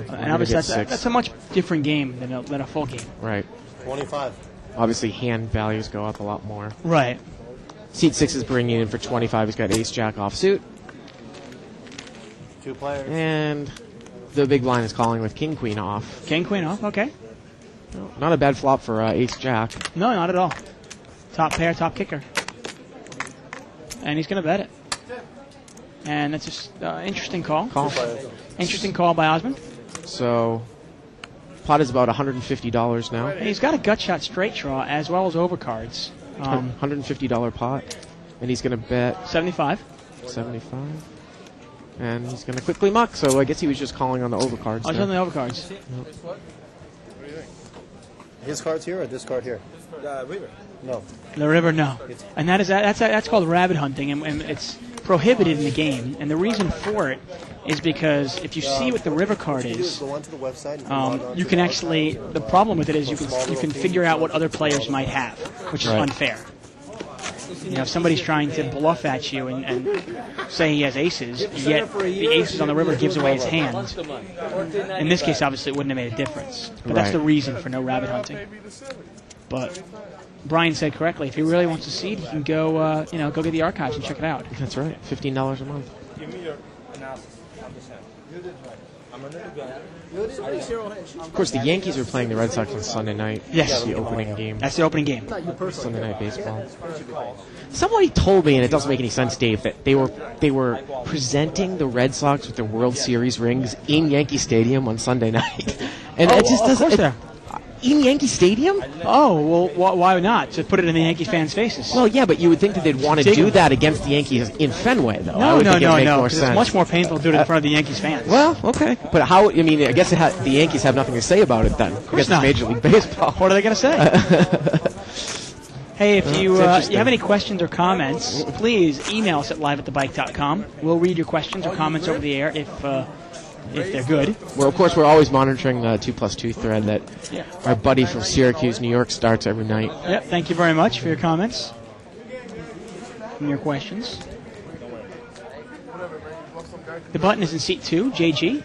And obviously that's a much different game than a full game. Right. 25. Obviously, hand values go up a lot more. Right. Seat 6 is bringing in for 25. He's got ace-jack offsuit. 2 players. And the big blind is calling with king-queen off. King-queen off, okay. Not a bad flop for ace-jack. No, not at all. Top pair, top kicker. And he's going to bet it. And that's just interesting call. Interesting call by Osmond. So, pot is about $150 now. And he's got a gut shot straight draw as well as overcards. $150 pot. And he's going to bet 75. 75. And he's going to quickly muck, so I guess he was just calling on the overcards. Oh, he's on the overcards. Yep. His card's here or this card here? River. No. The river, no. And that's called rabbit hunting, and it's prohibited in the game. And the reason for it is because if you see what the river card is, Go onto the website and log on you to can the- actually. The problem with it is you can figure out what other players might have, which is Right. unfair. You know, if somebody's trying to bluff at you and say he has aces, yet the aces on the river gives away his hand. In this case, obviously, it wouldn't have made a difference. But that's Right. the reason for no rabbit hunting. But Brian said correctly, if he really wants to seed, he can go, go get the archives and check it out. That's right. $15 a month. Give me your analysis. I'm the same. I'm a little guy. Of course, the Yankees are playing the Red Sox on Sunday night. Yes. That's the opening game. That's the opening game. Sunday night baseball. Somebody told me, and it doesn't make any sense, Dave, that they were presenting the Red Sox with their World Series rings in Yankee Stadium on Sunday night, and it just of course doesn't. they're. In Yankee Stadium? Oh, well, why not? Just put it in the Yankee fans' faces. Well, yeah, but you would think that they'd want to do that against the Yankees in Fenway, though. I No, would think it would make more 'cause sense. it's much more painful to do it in front of the Yankees fans. Well, okay, but how? I mean, I guess the Yankees have nothing to say about it then. Of course it's not. Major League Baseball. What are they going to say? Hey, if you interesting. have any questions or comments, please email us at liveatthebike.com. We'll read your questions or comments over the air if they're good. Well, of course, we're always monitoring the 2+2 thread that our buddy from Syracuse, New York, starts every night. Yep, thank you very much for your comments and your questions. The button is in seat 2, JG.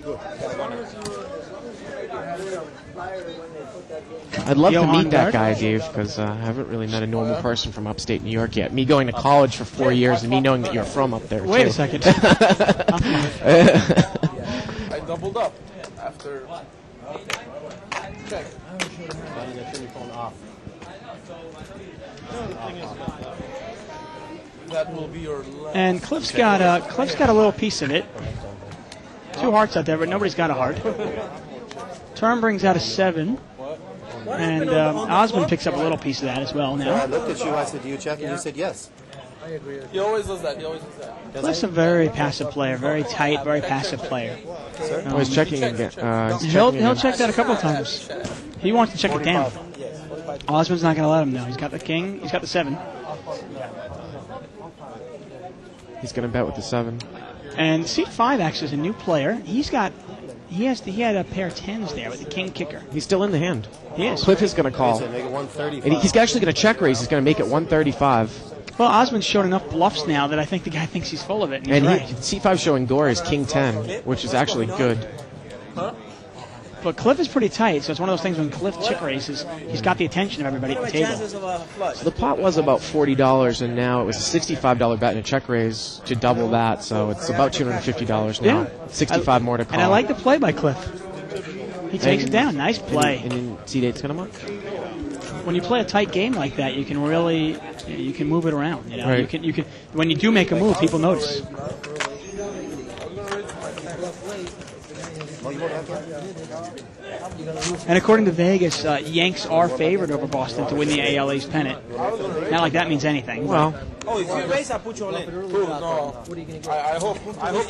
I'd love to Johan meet that Gard? guy, Dave, because I haven't really met a normal person from upstate New York yet. Me going to college for 4 years and me knowing that you're from up there, Wait too. a second. I doubled up after. Check. That will be your last. And Cliff's got a little piece of it. 2 hearts out there, but nobody's got a heart. Turn brings out a 7. And Osmond picks up a little piece of that as well I now. looked at you, I said, do you check? And you said yes. He always does that. Cliff's a very passive player, very tight, very passive player. I was checking again. He'll check that a couple of times. He wants to check it down. Osmond's not going to let him know. He's got the king. He's got the 7. He's going to bet with the 7. And seat 5 actually is a new player. He had a pair of 10s there with the king kicker. He's still in the hand. He is. Cliff is going to call. So make it 135. And he's actually going to check raise. He's going to make it 135. Well, Osmond's showed enough bluffs now that I think the guy thinks he's full of it. And he's And right. C5 showing Gore is king 10, which is actually good. But Cliff is pretty tight, so it's one of those things when Cliff check raises, he's got the attention of everybody at the table. Chances of a flush. So the pot was about $40, and now it was a $65 bet and a check raise to double that, so it's about $250 now. Yeah. 65 more to call. And I like the play by Cliff. He takes it down. Nice play. And then C8's going to mark. When you play a tight game like that, you can really move it around. You know, Right. you can when you do make a move, people notice. And according to Vegas, Yanks are favored over Boston to win the AL East pennant. Not like that means anything. Well, Oh, if you raise, I put you all in. No. I hope.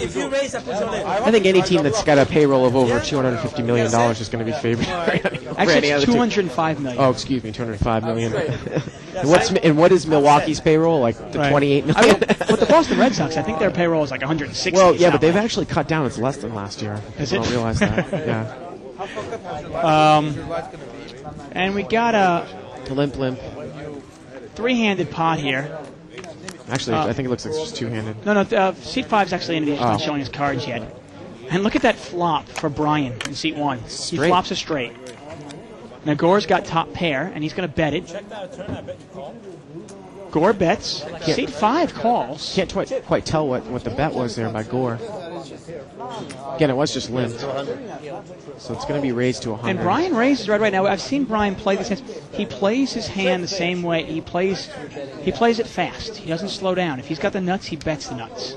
If you raise, I put you all in. I think any team that's got a payroll of over $250 million is going to be favored. Actually, it's $205 million. Oh, excuse me, $205 million. And what is Milwaukee's payroll? Like the $28 million? I mean, with the Boston Red Sox, I think their payroll is like $160. Well, yeah, but they've actually cut down. It's less than last year. Is People it? don't realize that. Yeah. And we got a Limp. three-handed pot here. Actually, I think it looks like it's just two-handed. No, seat 5's actually in it. He's not showing his cards yet. And look at that flop for Brian in seat 1. Straight. He flops a straight. Now Gore's got top pair, and he's going to bet it. Gore bets. Seat 5 calls. Can't quite tell what the bet was there by Gore. Again, it was just limped. So it's going to be raised to 100. And Brian raises right now. I've seen Brian play this hand. He plays his hand the same way. He plays it fast. He doesn't slow down. If he's got the nuts, he bets the nuts.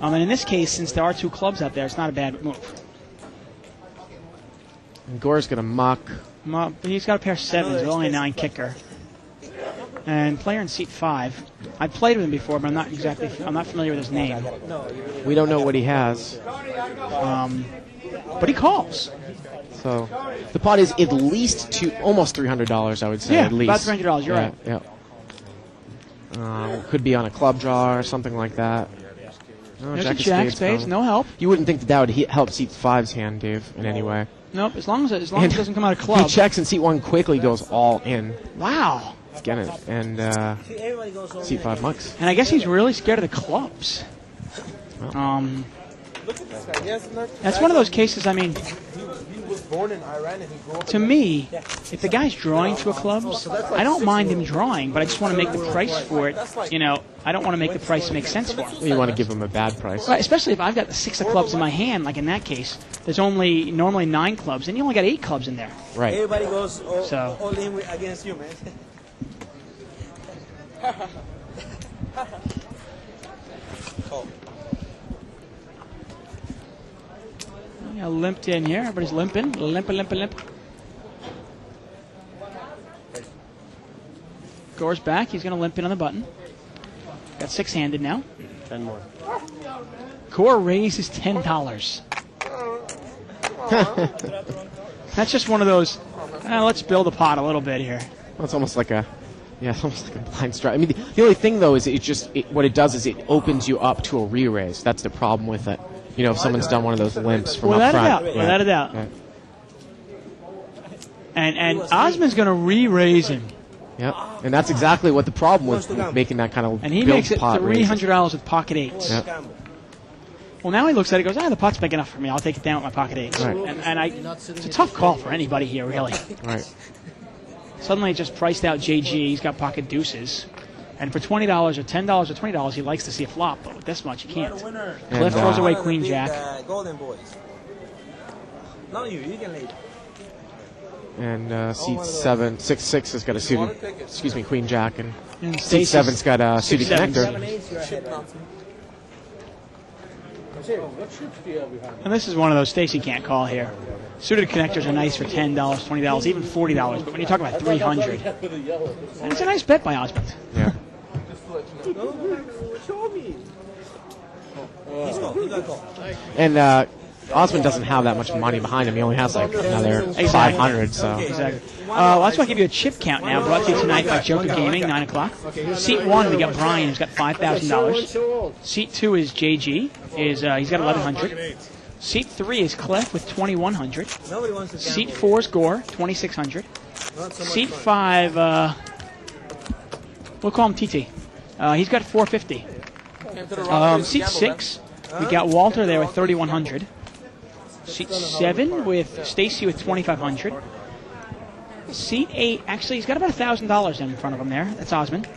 And in this case, since there are two clubs out there, it's not a bad move. And Gore's going to muck. He's got a pair of 7s, with only a 9 kicker. And player in seat 5. I've played with him before, but I'm not familiar with his name. We don't know what he has. But he calls. So the pot is at least almost $300, I would say. Yeah, at least. about $300. You're right. Yeah. Could be on a club draw or something like that. No, There's Jack a of jack, spades, spades, no. no help. You wouldn't think that would help seat 5's hand, Dave, in any way. Nope, as long as it doesn't come out of club. He checks and seat 1 quickly goes all in. Wow. Let's get it. And seat 5 mucks. And I guess he's really scared of the clubs. Look at this guy. Yes, That's one of those cases, I mean, he was born in Iran and he grew up to me, if the guy's drawing to a clubs, I don't mind him drawing, but I just want to make the price for it, I don't want to make the price make sense for him. You want to give him a bad price. Right, especially if I've got the 6 of clubs in my hand, like in that case, there's normally 9 clubs, and you only got 8 clubs in there. Right. Everybody goes So. all in against you, man. Yeah, limped in here. Everybody's limping. Limp. Gore's back. He's going to limp in on the button. Got 6-handed now. 10 more. Gore raises $10. That's just one of those, let's build a pot a little bit here. Well, it's almost like a blind strike. I mean, the only thing, though, is what it does is it opens you up to a re-raise. That's the problem with it. If someone's done one of those limps from up front. Without a doubt. Yeah. And Osmond's going to re-raise him. Yep. And that's exactly what the problem with making that kind of And he build makes it pot $300 with pocket 8s. Yep. Well, now he looks at it and goes, the pot's big enough for me. I'll take it down with my pocket 8s. Right. It's a tough call for anybody here, really. Right. Suddenly, it just priced out JG. He's got pocket deuces. And for $20 or $10 or $20, he likes to see a flop. But with this much, he can't. Cliff throws away Queen Jack. Golden boys. Not you. You can lead. And seat 6 has got a suited, Queen Jack. And seat Stacy's 7's got a suited connector. 7-8, you're ahead. And this is one of those Stacy can't call here. Suited connectors are nice for $10, $20, even $40. But when you talk about $300, and it's a nice bet by Osmond. Yeah. And Osmond doesn't have that much money behind him. He only has like another 500. So Exactly. I just want to give you a chip count now, brought to you tonight by Joker Gaming, 9 o'clock. Seat 1, we got Brian, who's got $5,000. Seat 2 is JG, he's got $1,100. Seat 3 is Clef with $2,100. Seat 4 is Gore, $2,600. Seat 5, we'll call him TT. He's got $450. Seat 6, we got Walter there with $3,100. Seat 7 with Stacy with $2,500. Seat 8, actually, he's got about $1,000 in front of him there. That's Osmond.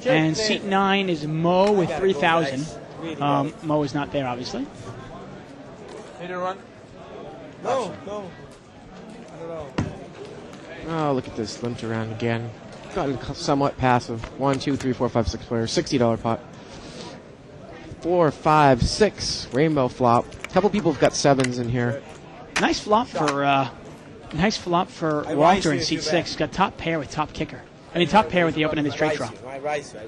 And seat 9 is Mo with $3,000. Mo is not there, obviously. Need to run? No. Oh, look at this. Limped around again. Gotten somewhat passive. 1, 2, 3, 4, 5, 6 players. $60 pot. 4, 5, 6. Rainbow flop. A couple people have got 7s in here. Nice flop for Nice flop for Walter in seat 6. He's got top pair with top kicker. I mean, top pair with the open-ended straight draw. I rise you.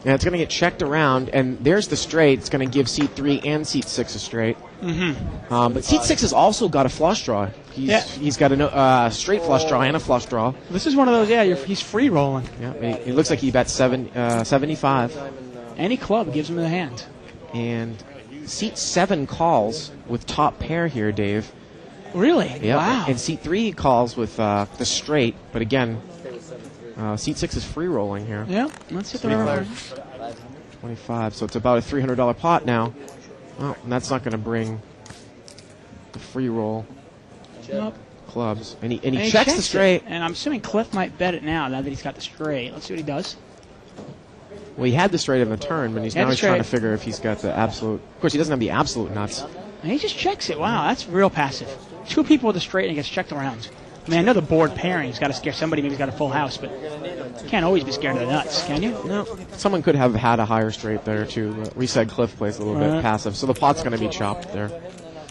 Yeah, it's going to get checked around, and there's the straight. It's going to give seat 3 and seat 6 a straight. But seat 6 has also got a flush draw. He's got a straight flush draw and a flush draw. This is one of those, he's free rolling. Yeah, it looks like he bet 75. Any club gives him the hand. And seat 7 calls with top pair here, Dave. Really? Yep. Wow. And seat 3 calls with the straight, but again, seat 6 is free rolling here. Yeah, let's hit the river. 25, so it's about a $300 pot now. Well, and that's not going to bring the free roll clubs. And he checks the straight. And I'm assuming Cliff might bet it now that he's got the straight. Let's see what he does. Well, he had the straight on the turn, but he's trying to figure if he's got the absolute. Of course, he doesn't have the absolute nuts. And he just checks it. Wow, that's real passive. 2 people with a straight and it gets checked around. I mean, I know the board pairing's got to scare somebody. Maybe he's got a full house, but you can't always be scared of the nuts, can you? No. Someone could have had a higher straight there, too. But we said Cliff plays a little bit passive, so the pot's going to be chopped there.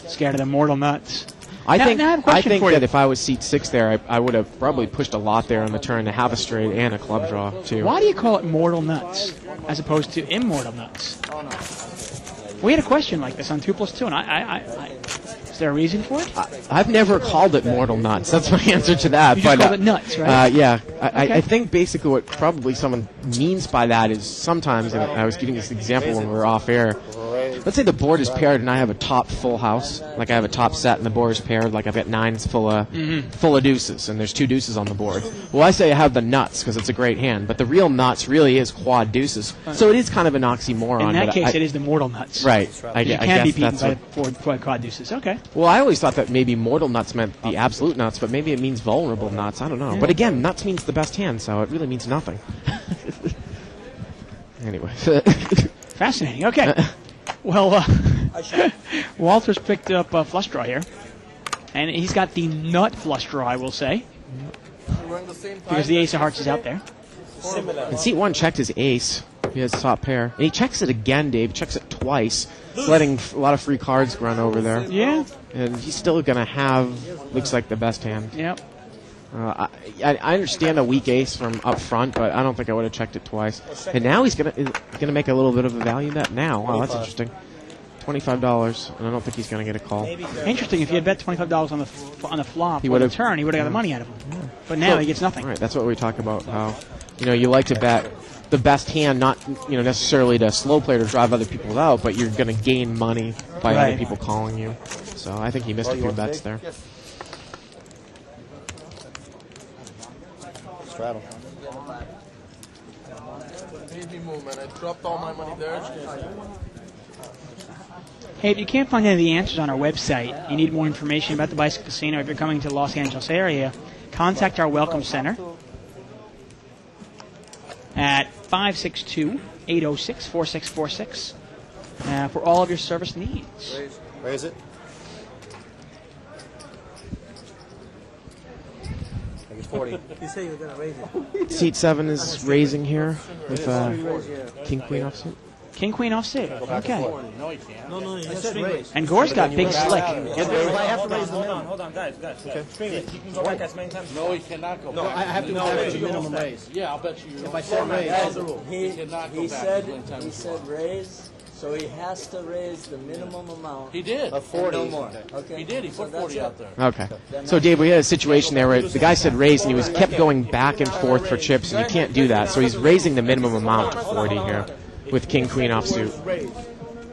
Scared of the mortal nuts. I think that if I was seat 6 there, I would have probably pushed a lot there on the turn to have a straight and a club draw, too. Why do you call it mortal nuts as opposed to immortal nuts? We had a question like this on 2+2, and is there a reason for it? I've never called it mortal nuts. That's my answer to that. You just called it nuts, right? Yeah. I think basically what probably someone means by that is sometimes, and I was giving this example when we were off air, let's say the board is paired and I have a top full house, like I have a top set and the board is paired, like I've got 9s full of deuces, and there's 2 deuces on the board. Well, I say I have the nuts because it's a great hand, but the real nuts really is quad deuces. So it is kind of an oxymoron. In that case, it is the mortal nuts. Right. You can be beaten by quad deuces. Okay. Well, I always thought that maybe mortal nuts meant the absolute nuts, but maybe it means vulnerable nuts. I don't know. But again, nuts means the best hand, so it really means nothing. Anyway. Fascinating. Okay. Well, Walter's picked up a flush draw here. And he's got the nut flush draw, I will say. Because the ace of hearts is out there. And seat 1 checked his ace. He has top pair. And he checks it again, Dave. He checks it twice, letting a lot of free cards run over there. Yeah. And he's still going to have, looks like, the best hand. Yep. I understand a weak ace from up front, but I don't think I would have checked it twice. And now he's gonna make a little bit of a value bet now. Wow, that's interesting. $25, and I don't think he's going to get a call. Interesting. If he had bet $25 on the flop or the turn, he would have got the money out of him. Yeah. But now he gets nothing. Right. That's what we talk about. How you like to bet the best hand, not necessarily to slow play or to drive other people out, but you're going to gain money by other people calling you. So I think he missed a few bets there. Straddle. Made me move, man. I dropped all my money there. Hey, if you can't find any of the answers on our website, you need more information about the Bicycle Casino, if you're coming to the Los Angeles area, contact our Welcome Center at 562-806-4646 for all of your service needs. Raise it. I think it's 40. You say you're going to raise it. Seat 7 is raising here with King Queen offsuit. King Queen offsuit. Okay. No, he can't. No, you said raise. And Gore's got big slick. I have to raise the minimum. Hold on, guys. Okay. String it. You can go back as many times. No, he cannot go back. No, I have to raise the minimum raise. Yeah, I'll bet you. If I said raise, that's the rule. He cannot go He back. said raise, so he has to raise the minimum amount. He did. Of 40. No more. Okay. He did. He put 40 out there. Okay. So, Dave, we had a situation there where the guy said raise, and he kept going back and forth for chips, and you can't do that. So he's raising the minimum amount to 40 here with King Queen offsuit.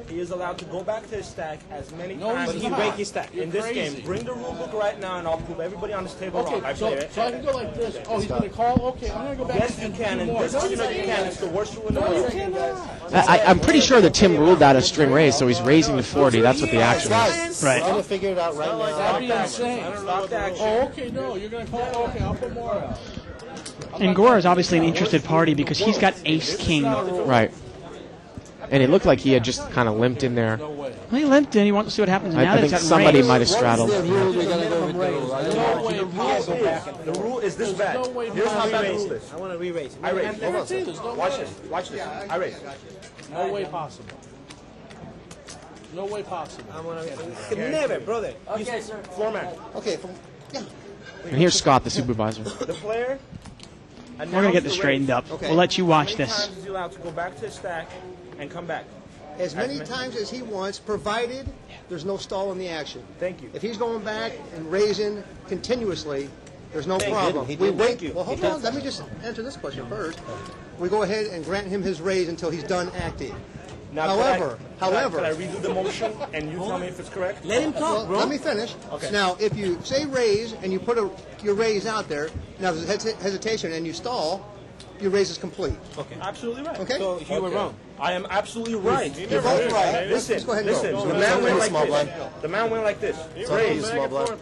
He is allowed to go back to his stack as many No, times he's as he not. break his stack. You're In this crazy. game, bring the rule book right now, and I'll prove everybody on this table wrong. I Okay, play it. so I can go like this. Oh, he's going to call? Okay, I'm going to go back Yes, you and can, do and more. this you can. It's the worst rule in the No, you world. cannot. I'm pretty sure that Tim ruled that a string raise, so he's raising to 40. That's what the action is. I'm going to figure it out right now. That'd be insane. Stop the action. Oh, okay, no, you're going to call? Okay, I'll put more out. And Gore is obviously an interested party because he's got ace-king. Right. And it looked like he had just kind of limped in there. Well, he limped in. He wants to see what happens. And now I that think he's got somebody raised. might have straddled. We're going to go with The rule is this bad. Here's how bad the rule is. I want to re-raise. I raise. Hold on, there's no Watch way. this. Watch this. I raise. No way possible. No way possible. Never, brother. Okay, sir. Floor man. Okay, And here's Scott, the supervisor. The player. We're going to get this straightened up. Okay. We'll let you watch this. How many times is he allowed to go back to his stack and come back? As many times as he wants, provided there's no stall in the action. Thank you. If he's going back and raising continuously, there's no Thank you. problem. He We didn't. wait. Thank you. Well, hold on. Let me just answer this question first. We go ahead and grant him his raise until he's done acting. Now, However, can I redo the motion and you tell me if it's correct? Let him talk, bro. Let me finish. Okay. Now, if you say raise and you put your raise out there, now there's hesitation and you stall, your raise is complete. Okay. Absolutely right. Okay? So you were wrong. I am absolutely right. You're both right. Listen, Let's go ahead and listen. go. The man went Small like blind. this. The man went like this. Raise, small blind.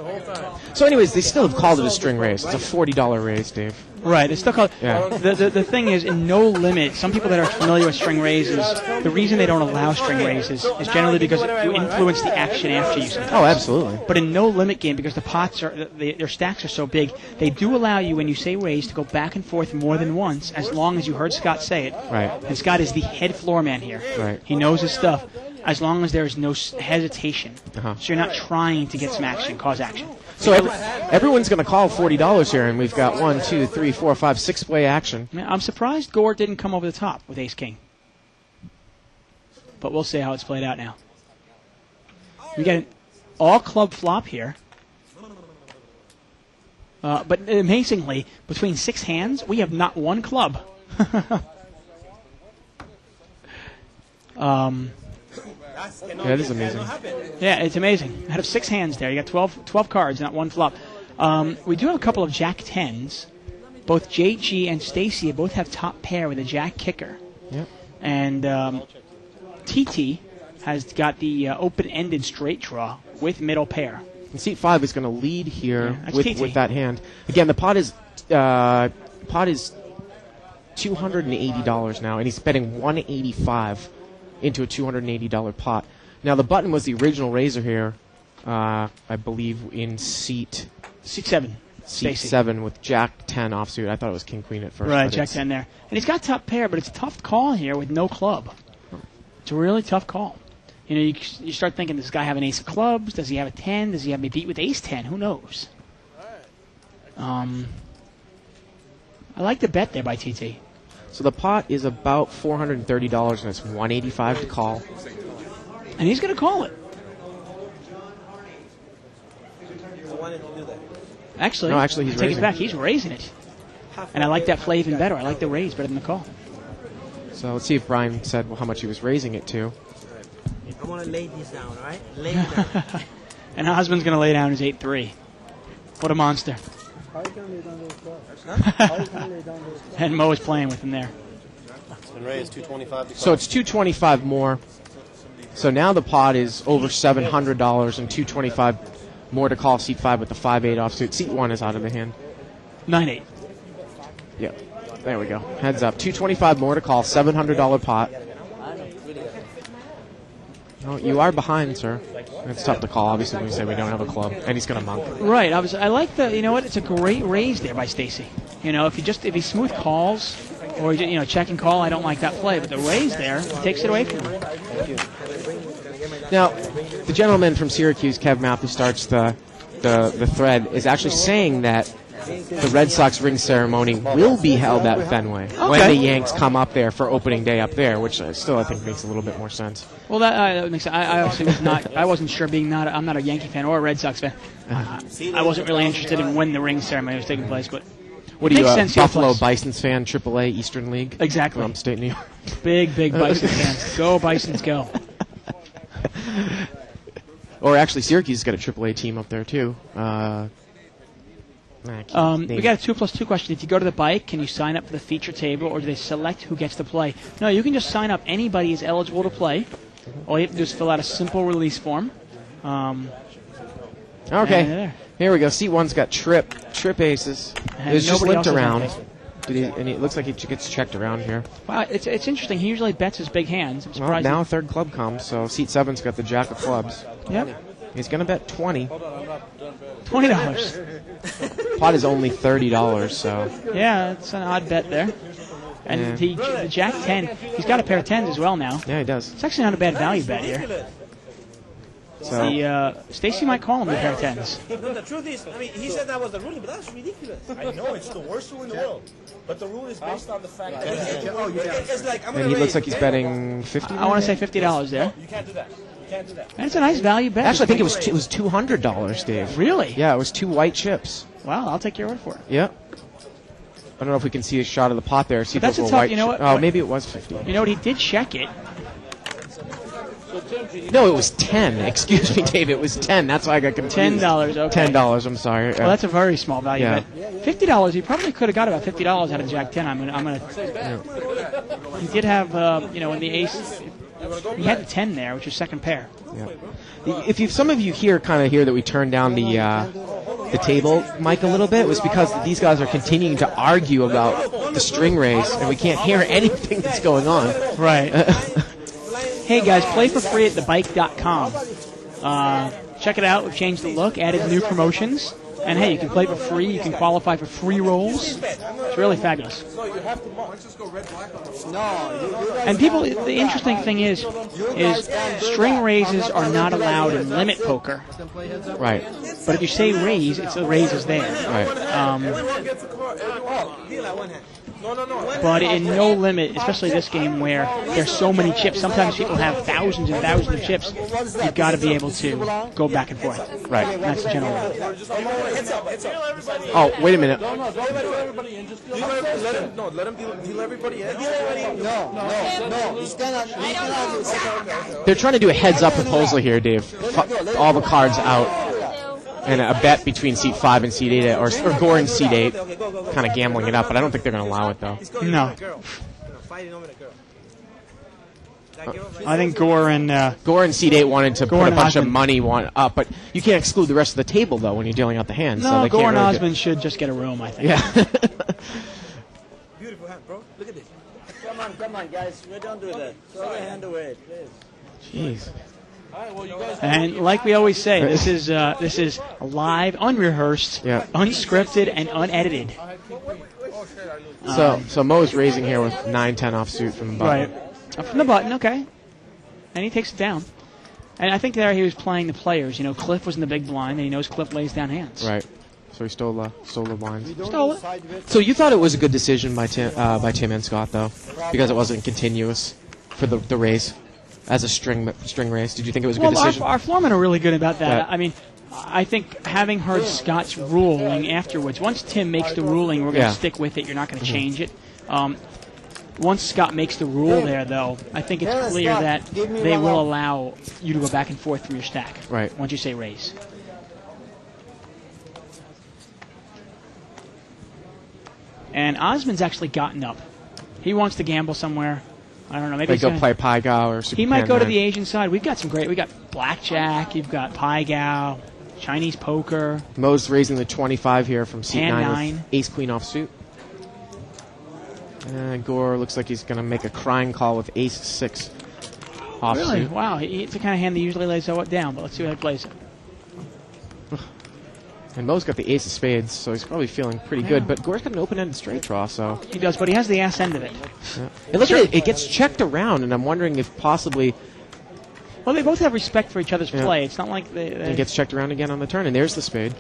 So anyways, they still have called it a string raise. It's a $40 raise, Dave. Right. It's still called. Yeah. The thing is, in no limit, some people that are familiar with string raises, the reason they don't allow string raises is generally because you influence the action after you. Sometimes. Oh, absolutely. But in no limit game, because the pots are their stacks are so big, they do allow you when you say raise to go back and forth more than once, as long as you heard Scott say it. Right. And Scott is the head floor man here. Right. He knows his stuff. As long as there is no hesitation, Uh-huh. so you're not trying to get some action, cause action. So everyone's going to call $40 here, and we've got 1, 2, 3, 4, 5, 6-way action. I mean, I'm surprised Gore didn't come over the top with Ace King. But we'll see how it's played out now. We got an all-club flop here. But amazingly, between 6 hands, we have not one club. Yeah, it is amazing. Yeah, it's amazing. Out of 6 hands there, you got 12 cards, not one flop. We do have a couple of Jack 10s. Both JG and Stacy both have top pair with a Jack kicker. Yep. And TT has got the open-ended straight draw with middle pair. And seat 5 is going to lead here Yeah, that's with TT. with that hand. Again, the pot is $280 now, and he's betting $185 into a $280 pot. Now, the button was the original raiser here, I believe, in seat 7. Stacey. 7 with Jack 10 offsuit. I thought it was King Queen at first. Right, but Jack it's- 10 there. And he's got top pair, but it's a tough call here with no club. It's a really tough call. You know, you start thinking, does this guy have an ace of clubs? Does he have a 10? Does he have me beat with ace 10? Who knows? I like the bet there by TT. So the pot is about $430, and it's $185 to call. And he's going to call it. Actually, No, actually, he's I take raising. it back. He's raising it. And I like that play even better. I like the raise better than the call. So let's see if Brian said how much he was raising it to. I want to lay this down, all right? Lay it down. And her husband's going to lay down his 8-3. What a monster. And Mo is playing with him there. It's been raised 225 to call. So it's $225 more. So now the pot is over $700 and $225 more to call seat 5 with the 5-8 offsuit. Seat 1 is out of the hand. 9-8. Yep. There we go. Heads up. $225 more to call. $700 pot. Oh, you are behind, sir. It's tough to call, obviously, when we say we don't have a club. And he's going to monk. Right. I like the. You know what? It's a great raise there by Stacy. You know, if he smooth calls or check and call, I don't like that play. But the raise there takes it away from him. Now, the gentleman from Syracuse, Kev Mapp, who starts the thread, is actually saying that the Red Sox ring ceremony will be held at Fenway when the Yanks come up there for opening day up there, which still I think makes a little bit more sense. Well, that makes sense. I obviously was not. I wasn't sure. I'm not a Yankee fan or a Red Sox fan. I wasn't really interested in when the ring ceremony was taking place, but What are it you, makes a sense here, Buffalo plus. Bisons fan, AAA Eastern League? Exactly. From upstate New York. Big Bison fans. Go Bisons, go. Or actually, Syracuse has got a AAA team up there, too. We got a 2+2 question. If you go to the bike, can you sign up for the feature table, or do they select who gets to play? No, you can just sign up. Anybody is eligible to play. All you have to do is fill out a simple release form. And Okay, there. here we go. Seat 1's got trip aces. And It's just nobody limped else has around. anything. And it looks like he gets checked around here. Wow, it's interesting. He usually bets his big hands. I'm Well, surprised. now a third club comes, so seat 7's got the jack of clubs. Yep. He's going to bet 20. $20. Pot is only $30, so Yeah, it's an odd bet there. And the Jack 10, he's got a pair of 10s as well now. yeah, he does. It's actually not a bad value bet here. The Stacy might call him the pair of tens. The truth is, I mean, he said that was the ruling, but that's ridiculous. I know it's the worst rule in the world, but the rule is based on the fact that it's like I'm And gonna he looks raise. like he's betting 50. I want to say $50 there. You can't do that. You can't do that. And it's a nice value bet. Actually, I think it was $200, Dave. Really? Yeah, it was 2 white chips. Wow, I'll take your word for it. Yep. I don't know if we can see a shot of the pot there. See But if that's those a were tough- white you know chi- what? Oh, maybe it was 50. You know what? He did check it. No, it was 10. Excuse me, Dave. It was 10. That's why I got confused. $10, okay. $10. I'm sorry. Well, that's a very small value Yeah. bet. $50. He probably could have got about $50 out of Jack 10. I'm gonna. He did have, in the ace. He had the 10 there, which was second pair. Yeah. If some of you here kind of hear that we turned down the table mic a little bit, it was because these guys are continuing to argue about the string race, and we can't hear anything that's going on. Right. Hey guys, play for free at thebike.com. Check it out. We've changed the look, added new promotions. And hey, you can play for free. You can qualify for free rolls. It's really fabulous. And people, the interesting thing is string raises are not allowed in limit poker. Right. But if you say raise, it's the raise is there. Right. But in no limit, especially this game where there's so many chips, sometimes people have thousands and thousands of chips, you've got to be able to go back and forth. Right. And that's the general rule. Oh, wait a minute. Let him deal everybody in. No. He's gonna They're trying to do a heads-up proposal here, Dave. All the cards out. And a bet between seat 5 and seat 8, or Gore and seat 8, kind of gambling it up, but I don't think they're going to allow it, though. No. I think Gore and seat 8 wanted to Gore put a and bunch of Osmond. money up, but you can't exclude the rest of the table, though, when you're dealing out the hands. so no, they Gore can't and really Osmond should just get a room, I think. Yeah. Beautiful hand, bro. Look at this. Come on, guys. We don't do that. Throw the hand away, please. Jeez. And like we always say, this is live, unrehearsed, Yeah. unscripted, and unedited. So Mo's raising here with 9-10 offsuit from the button. Right. Up from the button, okay. And he takes it down. And I think there he was playing the players. Cliff was in the big blind, and he knows Cliff lays down hands. Right. So he stole the blinds. Stole it. So you thought it was a good decision by Tim and Scott, though, because it wasn't continuous for the raise as a string race. Did you think it was a good decision? Our foremen are really good about that. Yeah. I mean, I think having heard Scott's ruling afterwards, once Tim makes the ruling, we're going to stick with it. You're not going to change it. Once Scott makes the rule there, though, I think it's clear that they will allow you to go back and forth through your stack. Right. Once you say raise. And Osmond's actually gotten up. He wants to gamble somewhere. I don't know. Maybe Like go play Pai Gow or Super he might go to Pan the Asian side. We've got some great. We got blackjack. You've got Pai Gow, Chinese poker. Mo's raising the 25 here from seat Hand 9 9. with ace queen offsuit. And Gore looks like he's going to make a crying call with ace 6 offsuit. Really? Wow. It's the kind of hand that usually lays it down. But let's see how he plays it. And Mo's got the ace of spades, so he's probably feeling pretty good. But Gore's got an open-ended straight draw, so... He does, but he has the ass end of it. Yeah. And look at it. It gets checked around, and I'm wondering if possibly... Well, they both have respect for each other's play. It's not like they... It gets checked around again on the turn, and there's the spade.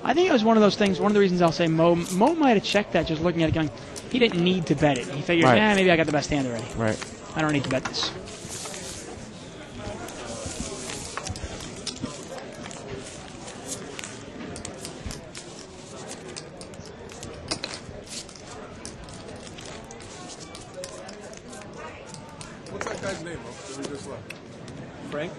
I think it was one of those things, one of the reasons I'll say Mo might have checked that just looking at it going, he didn't need to bet it. He figured, maybe I got the best hand already. Right. I don't need to bet this. What's that guy's name, that we just left? Frank?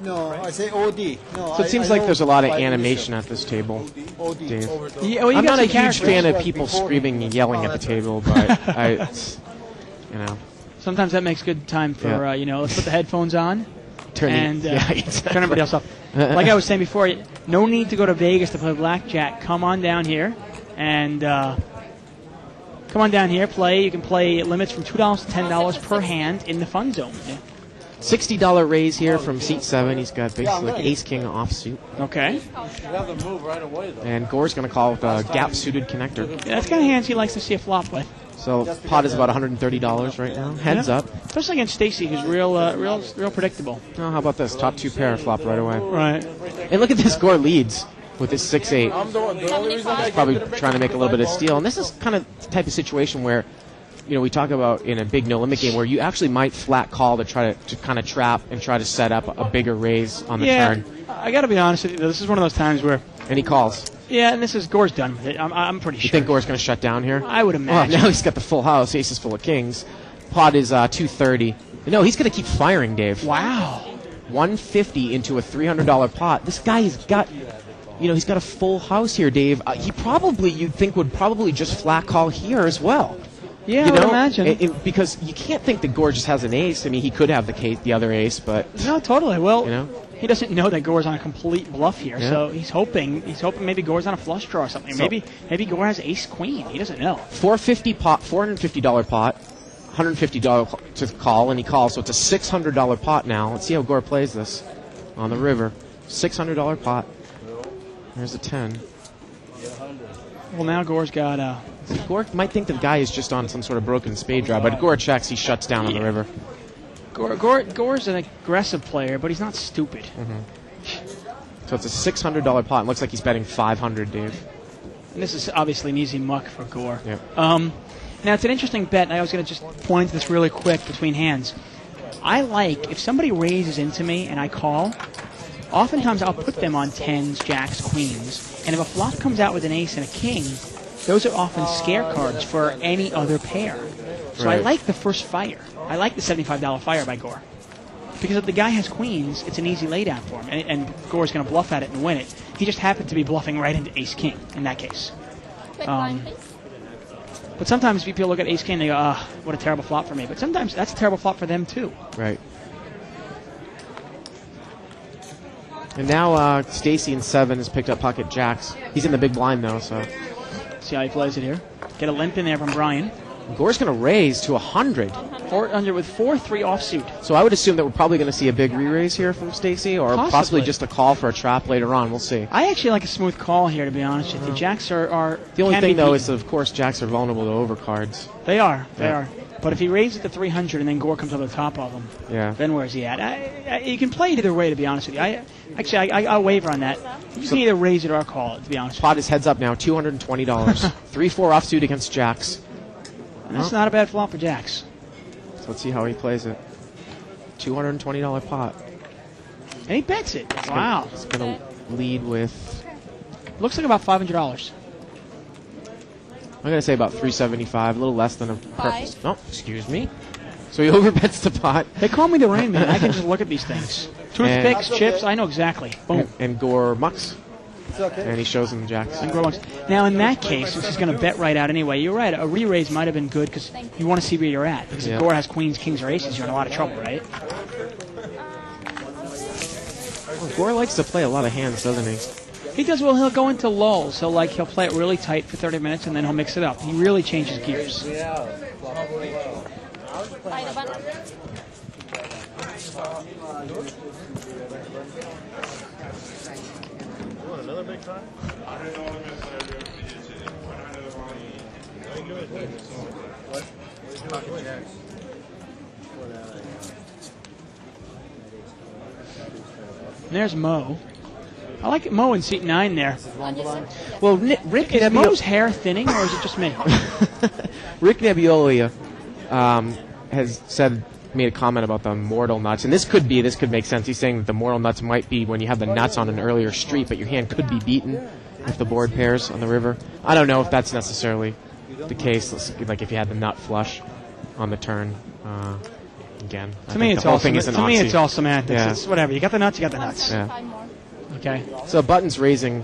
No, I say OD. No, So it seems like there's a lot of animation at this table, OD. Dave. Yeah, well, you I'm got not a some huge characters. fan of people screaming and yelling at the table, but Sometimes that makes good time for, let's put the headphones on and exactly. turn everybody else off. Like I was saying before, no need to go to Vegas to play blackjack. Come on down here and play. You can play limits from $2 to $10 per hand in the fun zone. Yeah. $60 raise here from seat 7. He's got basically ace-king offsuit. Okay. You have to move right away, though. And Gore's going to call with a gap-suited connector. Yeah, that's kind of hands he likes to see a flop with. So pot is about $130 right now. Heads up. Especially against Stacy, who's real predictable. Oh, how about this? Top 2 pair flop right away. Right. And look at this. Gore leads with his 6-8. The only reason He's probably trying to make a little bit of steal. And this is kind of the type of situation where, we talk about in a big no-limit game where you actually might flat call to try to kind of trap and try to set up a bigger raise on the turn. I got to be honest with you. This is one of those times where... And he calls. Yeah, and Gore's done with it. I'm pretty sure. You think Gore's going to shut down here? I would imagine. Well, now he's got the full house. Ace is full of kings. Pot is 230. No, he's going to keep firing, Dave. Wow. 150 into a $300 pot. This guy has got... he's got a full house here, Dave. He probably, you'd think, would probably just flat call here as well. Yeah, I would imagine. Because you can't think that Gore just has an ace. I mean, he could have the other ace, but... No, totally. Well, he doesn't know that Gore's on a complete bluff here, so he's hoping maybe Gore's on a flush draw or something. So maybe Gore has ace-queen. He doesn't know. $450 pot, $150 to call, and he calls, so it's a $600 pot now. Let's see how Gore plays this on the river. $600 pot. There's a 10. Well, now Gore's got... Gore might think the guy is just on some sort of broken spade draw, but Gore checks, he shuts down on the river. Gore's an aggressive player, but he's not stupid. Mm-hmm. So it's a $600 pot, and looks like he's betting $500, Dave. And this is obviously an easy muck for Gore. Yep. Now, it's an interesting bet, and I was going to just point to this really quick between hands. If somebody raises into me and I call, oftentimes I'll put them on 10s, jacks, queens, and if a flop comes out with an ace and a king, those are often scare cards for any other pair. So I like the first fire. I like the $75 fire by Gore. Because if the guy has queens, it's an easy laydown for him, and Gore's going to bluff at it and win it. He just happened to be bluffing right into ace-king in that case. But sometimes people look at ace-king and they go, what a terrible flop for me. But sometimes that's a terrible flop for them too. Right. And now Stacy in 7 has picked up pocket jacks. He's in the big blind though, so... See how he plays it here. Get a limp in there from Brian. Gore's going to raise to 100. 400 with 4-3 offsuit. So I would assume that we're probably going to see a big re-raise here from Stacy, or possibly just a call for a trap later on. We'll see. I actually like a smooth call here, to be honest with you. Jacks are the only thing, though, is, of course, jacks are vulnerable to overcards. They are. But if he raises to 300 and then Gore comes over the top of him, then where's he at? You can play it either way, to be honest with you. I'll waver on that. You can either raise it or call it, to be honest. Pot is heads up now, $220. 3-4 offsuit against jacks. And that's not a bad flop for jacks. So let's see how he plays it. $220 pot. And he bets it. Wow. He's going to lead with... Looks like about $500. I'm going to say about $375, a little less than a purpose. No, excuse me. So he overbets the pot. They call me the Rain Man. I can just look at these things. Toothpicks, chips, I know exactly. Boom. And Gore mucks. And he shows him jacks. And Gore mucks. Now, in that case, since he's going to bet right out anyway, you're right. A re-raise might have been good because you want to see where you're at. Because if Gore has queens, kings, or aces, you're in a lot of trouble, right? Well, Gore likes to play a lot of hands, doesn't he? He does. Well, he'll go into lulls. He'll play it really tight for 30 minutes, and then he'll mix it up. He really changes gears. Another big time? And there's Mo. I like Mo in seat 9 there. Well, Rick is Mo's hair thinning, or is it just me? Rick Nebbiolo has made a comment about the mortal nuts, and this could make sense. He's saying that the mortal nuts might be when you have the nuts on an earlier street, but your hand could be beaten if the board pairs on the river. I don't know if that's necessarily the case. Like if you had the nut flush on the turn. Again, to me, it's all semantics. Yeah. It's whatever. You got the nuts. You got the nuts. Yeah. Okay. So Button's raising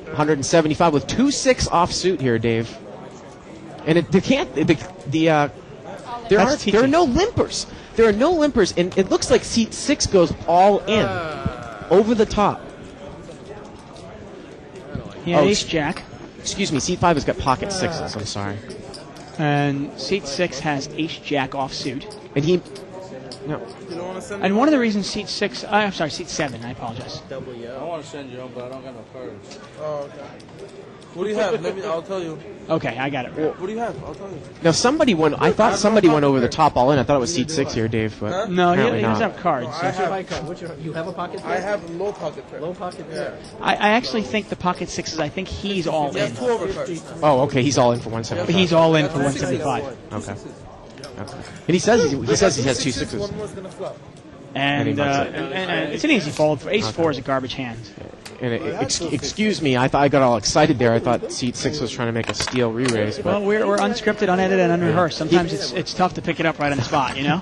175 with 2-6 offsuit here, Dave. And there are no limpers. There are no limpers, and it looks like seat 6 goes all in, over the top. Yeah, ace jack. Excuse me, seat 5 has got pocket 6s. I'm sorry. And seat 6 has ace jack offsuit. And he... No. And one of the reasons seat 6... I'm sorry, seat 7. I apologize. I want to send you home, but I don't got no cards. Oh, okay. What do you have? I'll tell you. Okay, I got it. What do you have? I'll tell you. Now somebody went. I thought somebody went over the top all in. I thought it was seat 6 here, Dave. But No, he apparently doesn't not. have cards. You have a pocket pair? I have low pocket pair. Low pocket pair. I actually think the pocket sixes, I think he's all He has in. 2 overcards. Oh, okay. He's all in for 175. He's all in for 175. Okay. Okay. And he says he has 2 sixes. One was gonna flop. And, And he makes it. and it's an easy fold. Ace 4 is a garbage hand. And excuse me, I thought I got all excited there. I thought seat 6 was trying to make a steal re-raise. Well, But we're unscripted, unedited, and unrehearsed. Sometimes it's tough to pick it up right on the spot, you know?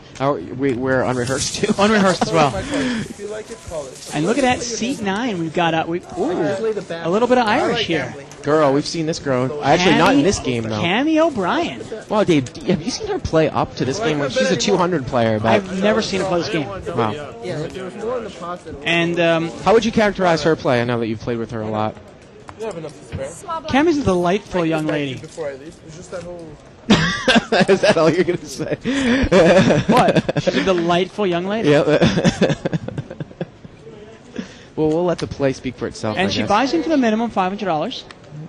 we're unrehearsed too. Unrehearsed as well. If you like it, call it. And look at that, seat 9. We've got a little bit of Irish here. Girl, we've seen this girl. Actually, not in this game though. Cammy O'Brien. Wow, Dave, have you seen her play up to this game? Like, she's a 200 player, but I've never seen her play this game. wow. Yeah, there was more in the pot than... And How would you characterize her play? I know that you've played with her a lot. You have enough to spare. Cammy's a delightful young lady. Before I leave, it's just that whole. Is that all you're going to say? What? She's a delightful young lady. Yep. Well, we'll let the play speak for itself. And I she guess. buys into the minimum $500.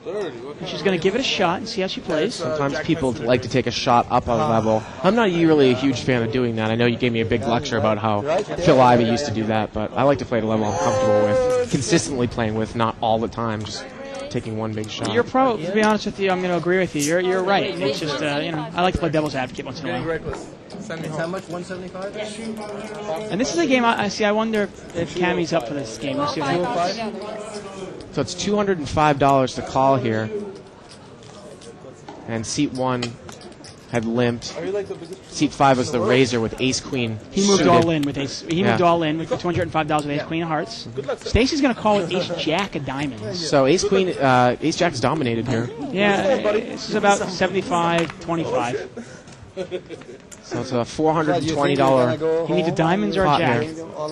Literally. And she's going to give it a shot and see how she plays. Sometimes people like to take a shot up a level. I'm not really a huge fan of doing that. I know you gave me a big lecture about how Phil Ivey used to do that, but I like to play at a level I'm comfortable with, consistently playing with, not all the time, just taking one big shot. You're probably, to be honest with you, I'm going to agree with you. You're right. It's just, I like to play devil's advocate once in a Getting while. reckless. Send me How home. much? 175? And this is a game I see. I wonder if Cammy's up for this game. Let's see what happens. So it's $205 to call here. And seat 1 had limped. Are you like the biggest? Seat 5 was the razor with ace queen. He moved suited. all in with ace. He moved Yeah. all in with the $205 with ace queen of hearts. Stacy's going to call with ace jack of diamonds. So ace queen, ace jack is dominated here. Yeah, this is about 75-25. So it's a $420. He needs a diamonds or a Pot jack. here. And Oh,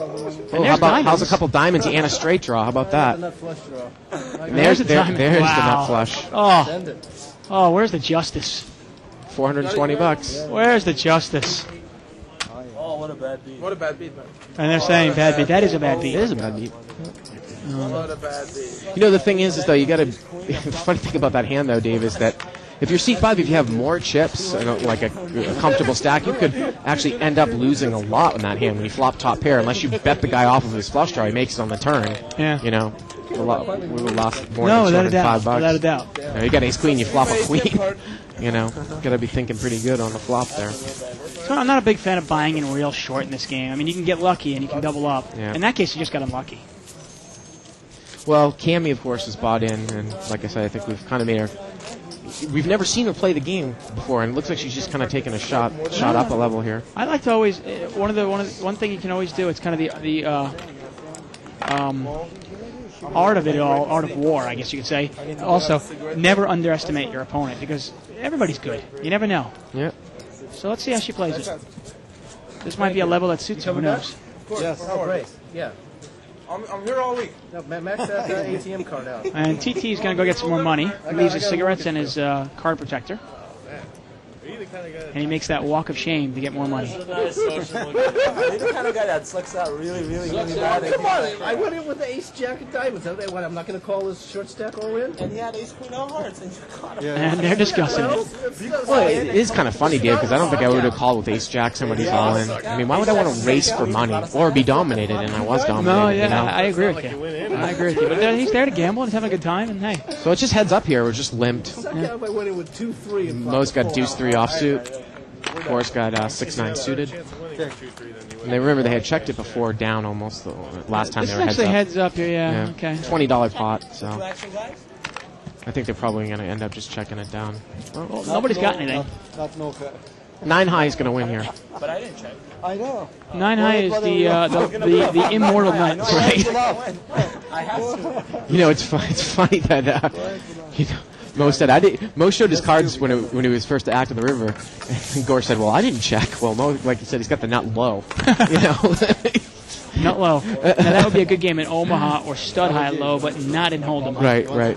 there's how's diamonds. a couple diamonds and a straight draw? How about that? Nut flush draw. There's a diamond. There's the Wow. nut flush. Oh, Send it. oh, where's the justice? $420. Where's the justice? Oh, what a bad beat. What a bad beat, man. And they're saying bad beat. That is a bad It beat. is a bad beat. What a bad beat. You know, the thing is though, you got to. The funny thing about that hand, though, Dave, is that if you're seat 5, if you have more chips, like a comfortable stack, you could actually end up losing a lot in that hand when you flop top pair, unless you bet the guy off of his flush draw. He makes it on the turn. Yeah. You know, we would have lost more No, than without a doubt. $205. Without a doubt. You know, you got ace queen, you flop a queen. You know, got to be thinking pretty good on the flop there. So I'm not a big fan of buying in real short in this game. I mean, you can get lucky and you can double up. Yeah. In that case, you just got unlucky. Well, Cammy, of course, is bought in, and like I said, I think we've kind of made her. We've never seen her play the game before, and it looks like she's just kind of taking a shot up a level here. I like to always one thing you can always do. It's kind of the art of it all, art of war, I guess you could say. Also, never underestimate your opponent because everybody's good. You never know. Yeah. So let's see how she plays it. This might be a level that suits her. Who knows? Yes. Oh, great. Yeah. I'm here all week. No, max that ATM card out. And TT is going to go get some more money. He leaves his cigarettes and his card protector. And he makes that walk of shame to get more money. You're the kind of guy that sucks out really, really, really bad. Come on, I went in with the ace jack of diamonds. What, I'm not going to call this short stack all in? And he had ace queen of hearts, and you caught him. And they're discussing Well, it. Well, it is kind of funny, Dave, because I don't think I would have called with ace jack somebody's all in. I mean, why would I want to race for money or be dominated? And I was dominated. No, yeah, you know? I agree with you. I agree with you. But he's there to gamble and he's having a good time. And hey, So it's just heads up here. We're just limped. Suck out if I went in with 2-3 and Mo's got deuce 3 offsuit. Core's got 6-9 suited. And they remember they had checked it before down almost the last time this they is were actually heads up. heads up here. Yeah. Okay. $20 pot. So Two action guys? I think they're probably going to end up just checking it down. Well, nobody's got anything. Not no fair. 9 high is going to win here. But I didn't check. I know. 9 high is the immortal knight. Right. I have to. You know, it's funny that you know, Mo said Mo showed his cards when he was first to act in the river, and Gore said, "Well, I didn't check." Well, Mo, like you said, he's got the nut low. You know, Not low. Now that would be a good game in Omaha or stud high low, but not in Hold'em. right.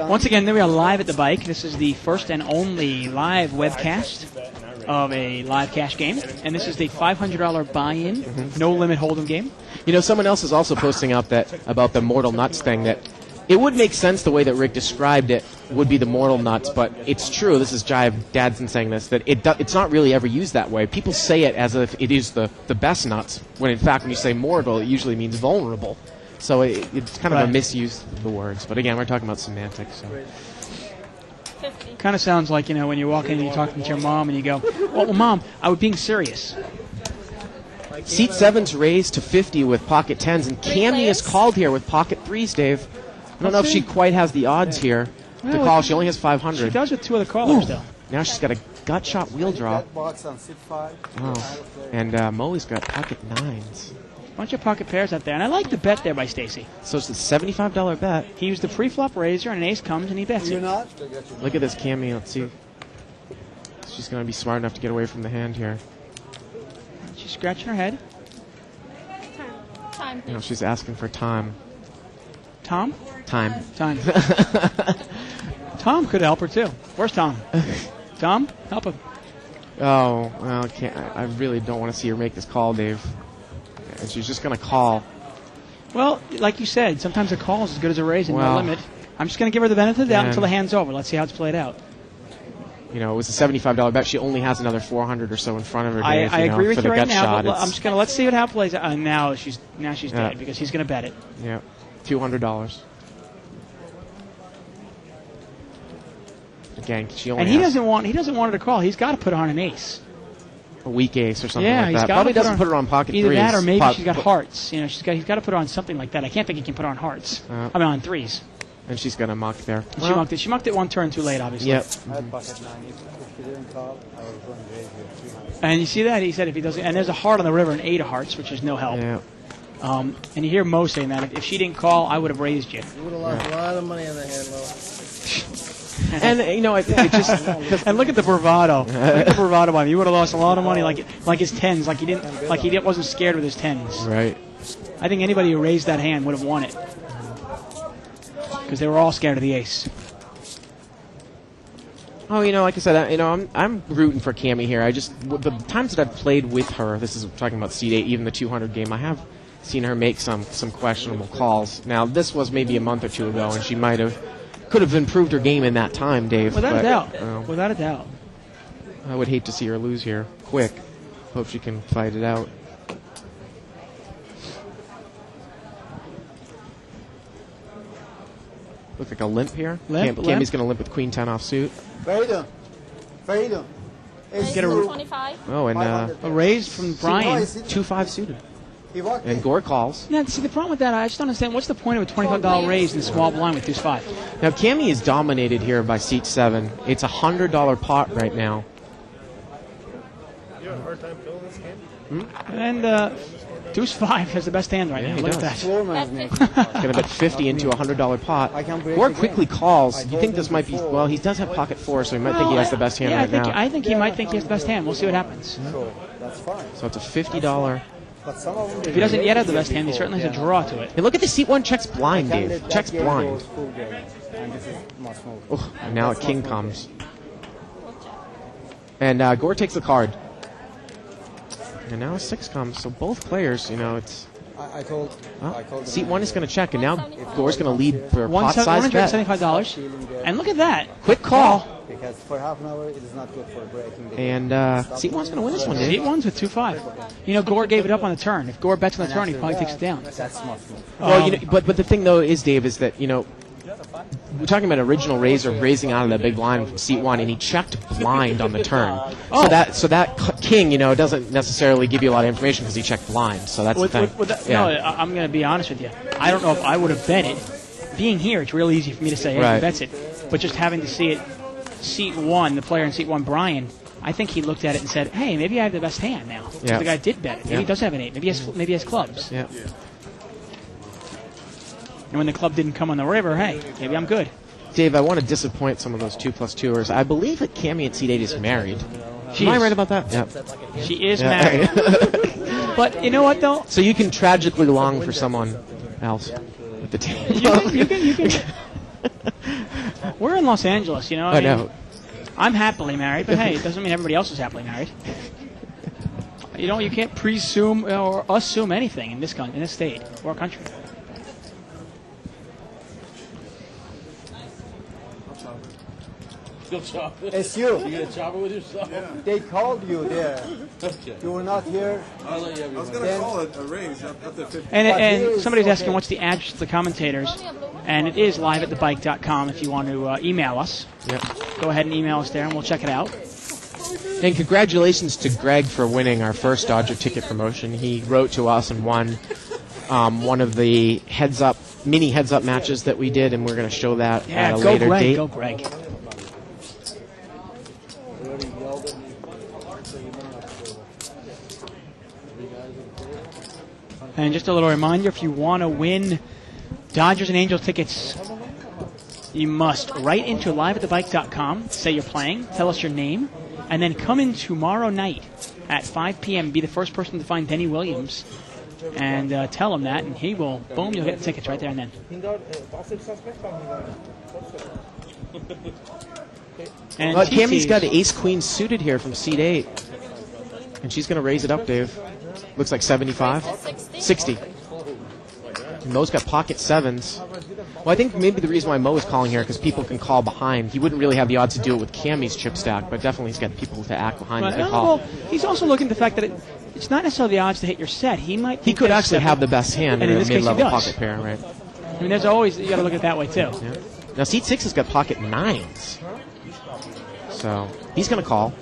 Once again, we are live at the bike. This is the first and only live webcast of a live cash game, and this is the $500 buy-in, no limit Hold'em game. You know, someone else is also posting up about the Mortal Nuts thing that It would make sense the way that Rick described it would be the mortal nuts, but it's true. This is Jive Dadson saying this, that it's not really ever used that way. People say it as if it is the best nuts, when in fact when you say mortal, it usually means vulnerable. So it's kind of a misuse of the words. But again, we're talking about semantics. So. Kind of sounds like, when you walk in and you're talking to your mom and you go, well, Mom, I was being serious. Seat 7's raised to 50 with pocket 10s, and Cammy is called here with pocket 3s, Dave. I don't know if she quite has the odds here to call. She only has 500. She does with 2 other callers, though. Now she's got a gut shot wheel draw. Box on seat 5. Oh. And Moe's got pocket 9s. Bunch of pocket pairs out there, and I like the bet there by Stacy. So it's a $75 bet. He used the pre-flop raiser, and an ace comes, and he bets it. Look at this Cammy. Let's see. She's going to be smart enough to get away from the hand here. She's scratching her head. Time. She's asking for time. Tom? Time. Tom could help her, too. Where's Tom? Tom, help him. Oh, well, I really don't want to see her make this call, Dave. And she's just going to call. Well, like you said, sometimes a call is as good as a raise and no limit. I'm just going to give her the benefit of the doubt until the hand's over. Let's see how it's played out. It was a $75 bet. She only has another 400 or so in front of her. Dave, I agree with you right now. But I'm just going to let's see how it plays out. And now she's dead because he's going to bet it. Yeah, $200. Again, she only. And he doesn't want her to call. He's got to put on an ace. A weak ace or something like that. Probably doesn't put her on pocket either 3s. Either that or maybe she's got hearts. He's got to put her on something like that. I can't think he can put her on hearts. On 3s. And she's going to muck there. She mucked it 1 turn too late, obviously. Yep. I had pocket 9. If he didn't call, I was going to raise you 300. And you see that? He said if he doesn't... And there's a heart on the river and 8 of hearts, which is no help. Yeah. And you hear Mo saying that. If she didn't call, I would have raised you. You would have lost a lot of money in the hand, Mo. And it just and look at the bravado. Look at the bravado by him. You would have lost a lot of money, like his 10s, like he wasn't scared with his 10s. Right. I think anybody who raised that hand would have won it because they were all scared of the ace. Oh, like I said, I'm rooting for Cammy here. The times that I've played with her, this is talking about seed 8, even the 200 game, I have seen her make some questionable calls. Now, this was maybe a month or 2 ago, and she could have improved her game in that time, Dave. Without a doubt. Without a doubt. I would hate to see her lose here quick. Hope she can fight it out. Look like a limp here. Cammy's going to limp with queen 10 off suit. Freedom. Get a 25. Oh, and a raise from Brian. 2-5 suited. And Gore calls. Now, see, the problem with that, I just don't understand. What's the point of a $25 raise in the small blind with deuce 5? Now, Cammy is dominated here by seat 7. It's a $100 pot right now. You have a hard time filling this game? And deuce 5 has the best hand right now. Look at that. Going to bet 50 into a $100 pot. Gore quickly calls. You think this might be... Well, he does have pocket 4, so he might think he has the best hand right now. I think he might think he has the best hand. We'll see what happens. That's fine. So it's a $50... If he doesn't yet have the best hand, he certainly has a draw to it. And look at the seat 1 checks blind, Dave. Checks blind. Oh, and now a king comes. And Gore takes the card. And now a 6 comes. So both players, it's... I told seat 1 is going to check, and now Gore's going to lead for a pot size bet. $175. And look at that. Quick call. Because for half an hour, it is not good for breaking the And seat 1's going to win this one, Dave. Seat 1's with 2-5. Gore gave it up on the turn. If Gore bets on the turn, he probably takes it down. That's smart move. Well, but the thing, though, is, Dave, is that, we're talking about original raiser raising out of the big blind from seat 1, and he checked blind on the turn. So that king, doesn't necessarily give you a lot of information because he checked blind. So that's the thing. No, I'm going to be honest with you. I don't know if I would have bet it. Being here, it's really easy for me to say, hey, he bets it. But just having to see it, seat 1, the player in seat 1, Brian, I think he looked at it and said, hey, maybe I have the best hand now. The guy did bet it. Maybe he does have an 8. Maybe he has clubs. Yeah. And when the club didn't come on the river, hey, maybe I'm good. Dave, I want to disappoint some of those 2+2ers. I believe that Cammy at seat 8 is married. Am I right about that? Yeah. She is married. But you know what, though? So you can tragically long for someone else with the team. You can. We're in Los Angeles, I know. I'm happily married, but hey, it doesn't mean everybody else is happily married. You can't presume or assume anything in this state or country. It's you. You gonna chop it with yourself? They called you there. You were not here. I was gonna call it a raise up to 50. And somebody's asking what's the address to the commentators, and it is liveatthebike.com if you want to email us. Yep. Go ahead and email us there, and we'll check it out. And congratulations to Greg for winning our first Dodger ticket promotion. He wrote to us and won one of the mini heads-up matches that we did, and we're going to show that at a later date. Go Greg. And just a little reminder, if you want to win Dodgers and Angels tickets, you must write into liveatthebike.com, say you're playing, tell us your name, and then come in tomorrow night at 5 p.m. Be the first person to find Denny Williams and tell him that, and he will, boom, you'll get the tickets right there and then. And Cammie's got an ace-queen suited here from seat 8. And she's going to raise it up, Dave. Looks like 75. 60. And Mo's got pocket 7s. Well, I think maybe the reason why Mo is calling here because people can call behind. He wouldn't really have the odds to do it with Cammie's chip stack, but definitely he's got people to act behind him to call. Well, he's also looking at the fact that it's not necessarily the odds to hit your set. He could actually have the best hand in a mid-level pocket pair, right? I mean, there's always, you got to look at it that way, too. Yeah. Now, seat 6 has got pocket 9s. So, he's going to call.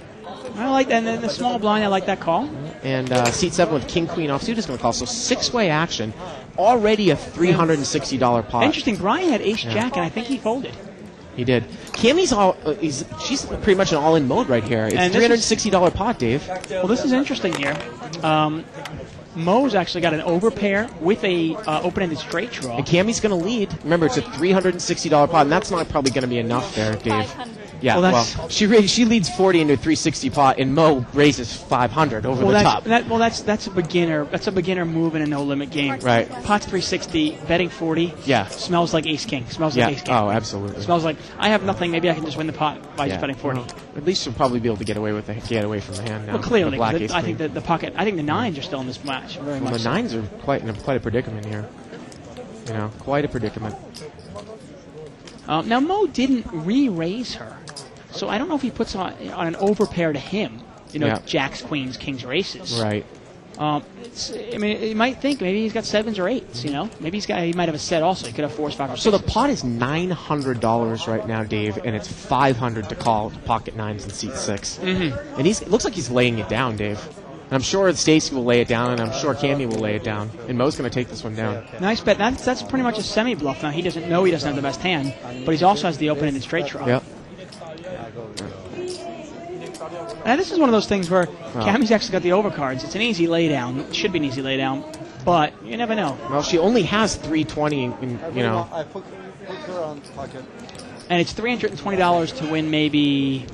I like that. And then the small blind, I like that call. And seat 7 with king, queen offsuit is going to call. So 6-way action. Already a $360 pot. Interesting. Brian had ace-jack, and I think he folded. He did. Cammie's she's pretty much in all-in mode right here. It's $360 pot, Dave. Well, this is interesting here. Mo's actually got an overpair with a open-ended straight draw. And Cammie's going to lead. Remember, it's a $360 pot, and that's not probably going to be enough there, Dave. Yeah, well, she leads 40 into a 360 pot, and Mo raises 500 over the top. That's a beginner. That's a beginner move in a no limit game. Right. Pot's 360, betting 40. Yeah. Smells like ace king. Smells like ace king. Oh, absolutely. Smells like I have nothing. Maybe I can just win the pot by just betting 40. Well, at least she'll probably be able to get away from the hand now. Well, clearly, I think that the pocket. I think the 9s are still in this match. Very much. The 9s are quite a predicament here. You know, quite a predicament. Now Mo didn't re-raise her. So I don't know if he puts on an overpair to him, jacks, queens, kings, or aces. Right. I mean, you might think maybe he's got 7s or 8s, Maybe he might have a set also. He could have 4s, 5s, or 6s. So the pot is $900 right now, Dave, and it's $500 to call pocket 9s in seat 6. Mm-hmm. And it looks like he's laying it down, Dave. And I'm sure Stacy will lay it down, and I'm sure Cammie will lay it down. And Mo's going to take this one down. Nice bet. That's pretty much a semi-bluff now. He doesn't know he doesn't have the best hand, but he also has the open-ended straight draw. Yep. And this is one of those things where Cammie's actually got the overcards. It's an easy laydown. It should be an easy laydown, but you never know. Well, she only has 320, I put her on pocket. And it's $320 to win maybe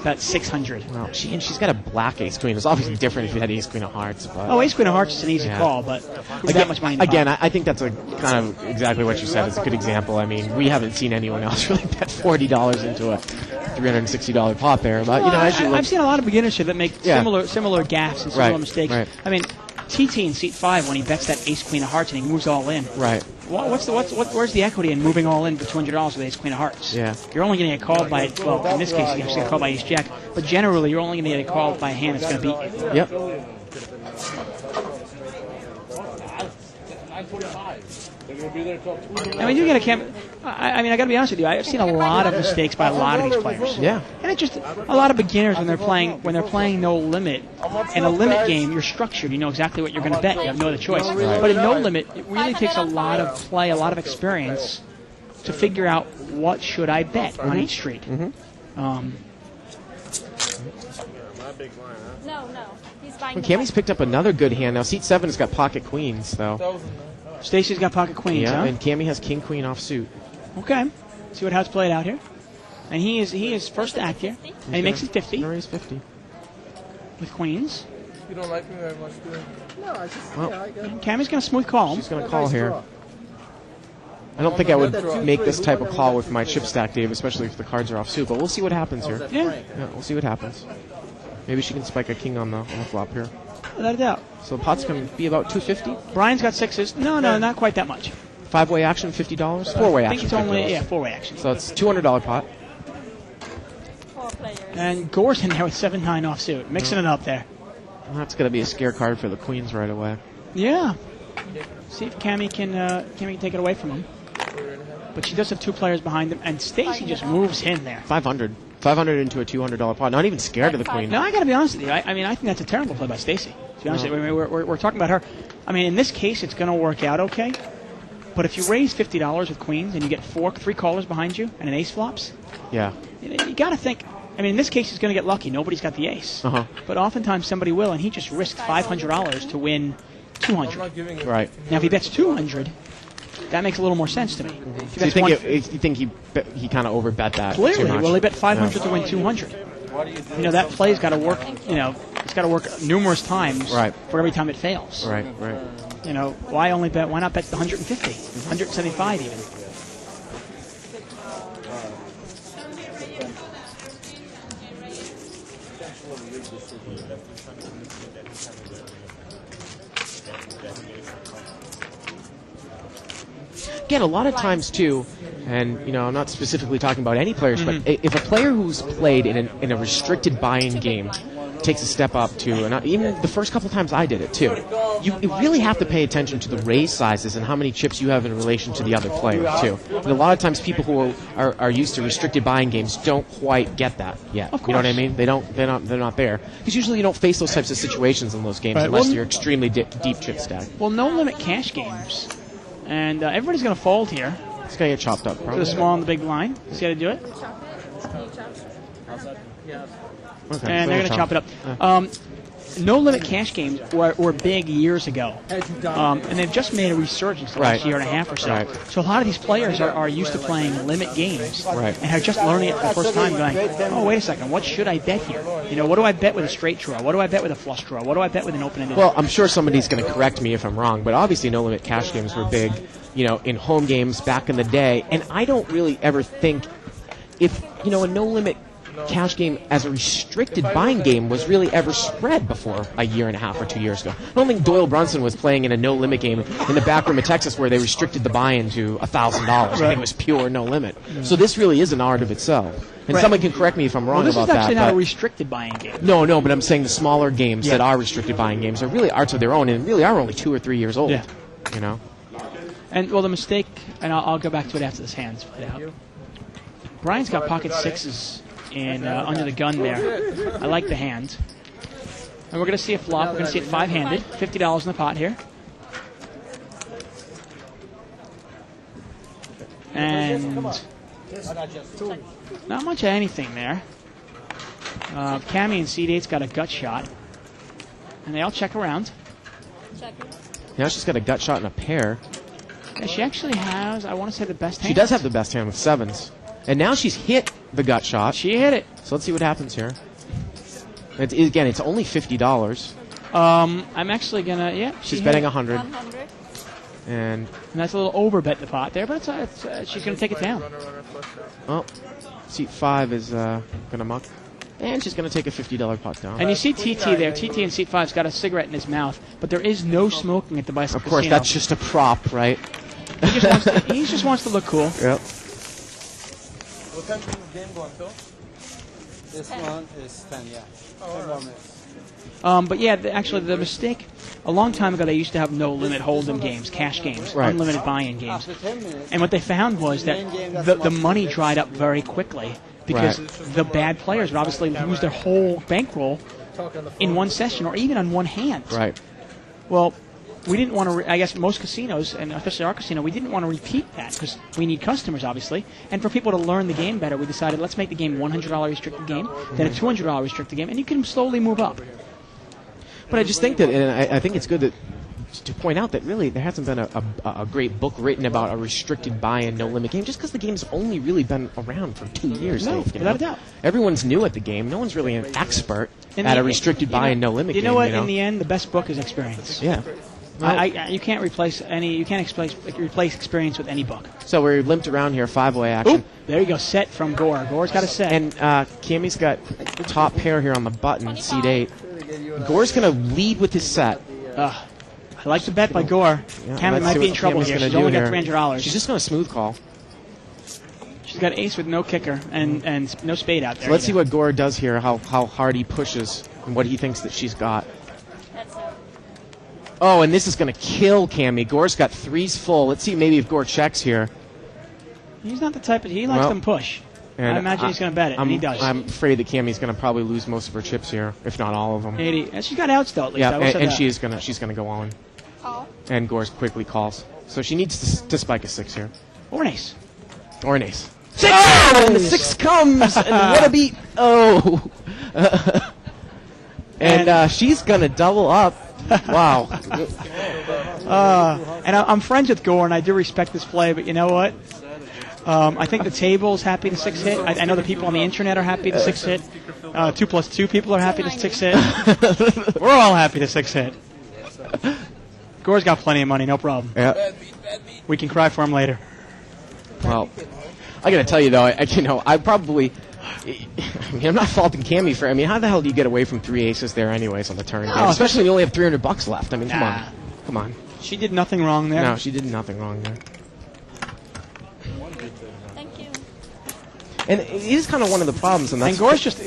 about 600. Well, she's got a black ace queen. It's obviously different if you had ace queen of hearts. But ace queen of hearts is an easy call, but that much money in the pot. I think that's a kind of exactly what you said. It's a good example. I mean, we haven't seen anyone else really bet $40 into a $360 pot pair. But I've seen a lot of beginners here that make similar gaffes and similar mistakes. Right. I mean, TT in seat 5 when he bets that ace queen of hearts and he moves all in. Right. Where's the equity in moving all in for $200 with ace queen of hearts? Yeah. You're only going to get called by, well, in this case, you're actually called by ace jack, but generally you're only going to get called by a hand that's going to beat you. Yep. I mean, you get a cam. I got to be honest with you. I've seen a lot of mistakes by a lot of these players. Yeah. And it's just a lot of beginners when they're playing no limit. In a limit game, you're structured. You know exactly what you're going to bet. You have no other choice. But in no limit, it really takes a lot of play, a lot of experience to figure out what should I bet on each street. Mm-hmm. No. He's buying. Cammie's picked up another good hand. Now, seat 7 has got pocket queens, though. Stacy's got pocket queens, yeah, and Cammie has king queen offsuit. Okay. See how it's played out here. And he is first to act here. And he makes it 50. Raise 50. With queens. You don't like me very much, do you? No, I just, Cammie's going to smooth call him. She's going to call here. I don't think I would make this type of call with my chip stack, Dave, especially if the cards are offsuit, but we'll see what happens here. Yeah, we'll see what happens. Maybe she can spike a king on the flop here. Without a doubt. So the pot's going to be about $250. Brian's got 6s. No, not quite that much. 5-way action, $50. 4-way action. I think it's only 4-way action. So it's $200 pot. And Gore's in there with 7-9 offsuit, mixing it up there. Well, that's going to be a scare card for the queens right away. Yeah. See if Cammy can take it away from him. But she does have 2 players behind him, and Stacy just moves in there. 500 into a $200 pot. Not even scared of the queen. No, I got to be honest with you. I mean, I think that's a terrible play by Stacy. To be honest with you, we're talking about her. I mean, in this case, it's going to work out okay. But if you raise $50 with queens and you get 3 callers behind you and an ace flops, yeah, you got to think. I mean, in this case, he's going to get lucky. Nobody's got the ace. But oftentimes somebody will, and he just risked $500 to win $200. Right. Now, if he bets $200, that makes a little more sense to me. So you think he kind of overbet that? Clearly. Too much? Well, he bet $500 to win $200. You know, that play's got to work. You know, it's got to work numerous times for every time it fails. Right. You know, why not bet the 150, 175 even? Again, a lot of times too, and you know, I'm not specifically talking about any players, but if a player who's played in a restricted buy-in game takes a step up to, and even the first couple times I did it too, you really have to pay attention to the raise sizes and how many chips you have in relation to the other player too. And a lot of times people who are used to restricted buy-in games don't quite get that yet. Of course. You know what I mean? They're not there because usually you don't face those types of situations in those games unless you're extremely deep chip stack. Well, no limit cash games, and everybody's going to fold here. It's going to get chopped up. To Probably. the small and the big line. See how to do it? Okay, And they're going to chop it up. No limit cash games were big years ago, and they've just made a resurgence the last year and a half or so. Right. So a lot of these players are used to playing limit games, Right. and are just learning it for the first time, going, "Oh, wait a second, what should I bet here? You know, what do I bet with a straight draw? What do I bet with a flush draw? What do I bet with an open-ended?" Well, I'm sure somebody's going to correct me if I'm wrong, but obviously no limit cash games were big, you know, in home games back in the day, and I don't really ever think if, you know, a no limit cash game as a restricted buying game was really ever spread before a year and a half or 2 years ago. I don't think Doyle Brunson was playing in a no limit game in the back room of Texas where they restricted the buy-in to $1,000. I think it was pure no limit. So this really is an art of itself. And someone can correct me if I'm wrong about that. This is actually not a restricted buying game. No, but I'm saying the smaller games that are restricted buying games are really arts of their own and really are only 2 or 3 years old. Yeah. You know? And, well, the mistake, and I'll go back to it after this hand's played out. Brian's got pocket sixes in under the gun there. I like the hand. And we're going to see a flop. We're going to see it five-handed. $50 in the pot here. And not much of anything there. Cammy and C-Date's got a gut shot. And they all check around. Now she's got a gut shot and a pair. Yeah, she actually has, I want to say, the best hand. She does have the best hand with sevens. And now she's hit the gut shot. She hit it. So let's see what happens here. Again, it's only $50. I'm actually going to, she's betting 100. And that's a little over bet the pot there, but she's going to take it down. Well, seat 5 is going to muck. And she's going to take a $50 pot down. And you see TT there. TT in seat 5's got a cigarette in his mouth, but there is no smoking at the bicycle Of course, casino. that's just a prop, right? He just wants to look cool. Yep. What time is the game going till? This one is 10, yeah. 10 more minutes. But yeah, actually the mistake, a long time ago they used to have no limit hold'em games, cash games, unlimited buy-in games. And what they found was that the money dried up very quickly because the bad players would obviously lose their whole bankroll in one session or even on one hand. Right. Well, we didn't want to, I guess most casinos, and especially our casino, we didn't want to repeat that because we need customers, obviously. And for people to learn the game better, we decided let's make the game $100 restricted game, then a $200 restricted game, and you can slowly move up. But I just think that, and I think it's good that to point out that really there hasn't been a great book written about a restricted buy-in, no-limit game, just because the game's only really been around for 2 years. No, Dave, without a doubt. Everyone's new at the game. No one's really an expert at a restricted buy-in, no-limit game. You know what? In the end, the best book is experience. Yeah. You can't replace experience with any book. So we're limped around here, 5-way action. Ooh, there you go, set from Gore. Gore's got a set. And Cammy's got top pair here on the button, seat 8. Gore's going to lead with his set. I like the bet by Gore. Cammy might be in trouble here. She's only got $300. She's just going to smooth call. She's She's got ace with no kicker and no spade out there. So let's see what Gore does here, how hard he pushes and what he thinks that she's got. That's it. Oh, and this is going to kill Cammy. Gore's got threes full. Let's see maybe if Gore checks here. He's not the type he likes them push. And I imagine he's going to bet it, and he does. I'm afraid that Cammy's going to probably lose most of her chips here, if not all of them. 80. And she's got outs, though, at least. Yeah, and she's going to go on. Call. And Gore quickly calls. So she needs to spike a 6 here. Or an ace. Or an ace. 6! Oh, and the 6 comes! And what a beat! Oh! and she's going to double up. Wow. And I'm friends with Gore, and I do respect this play, but you know what? I think the table's happy to 6 hit. I know the people on the internet are happy to 6 hit. 2+2 people are happy to 6 hit. We're all happy to 6 hit. Gore's got plenty of money, no problem. Yeah. We can cry for him later. Well, I got to tell you though, I probably. I'm not faulting Cammy for. How the hell do you get away from 3 aces there, anyways, on the turn? No, especially when you only have $300 left. Come on. She did nothing wrong there. No, she did nothing wrong there. Thank you. And it is kind of one of the problems. And Gore's just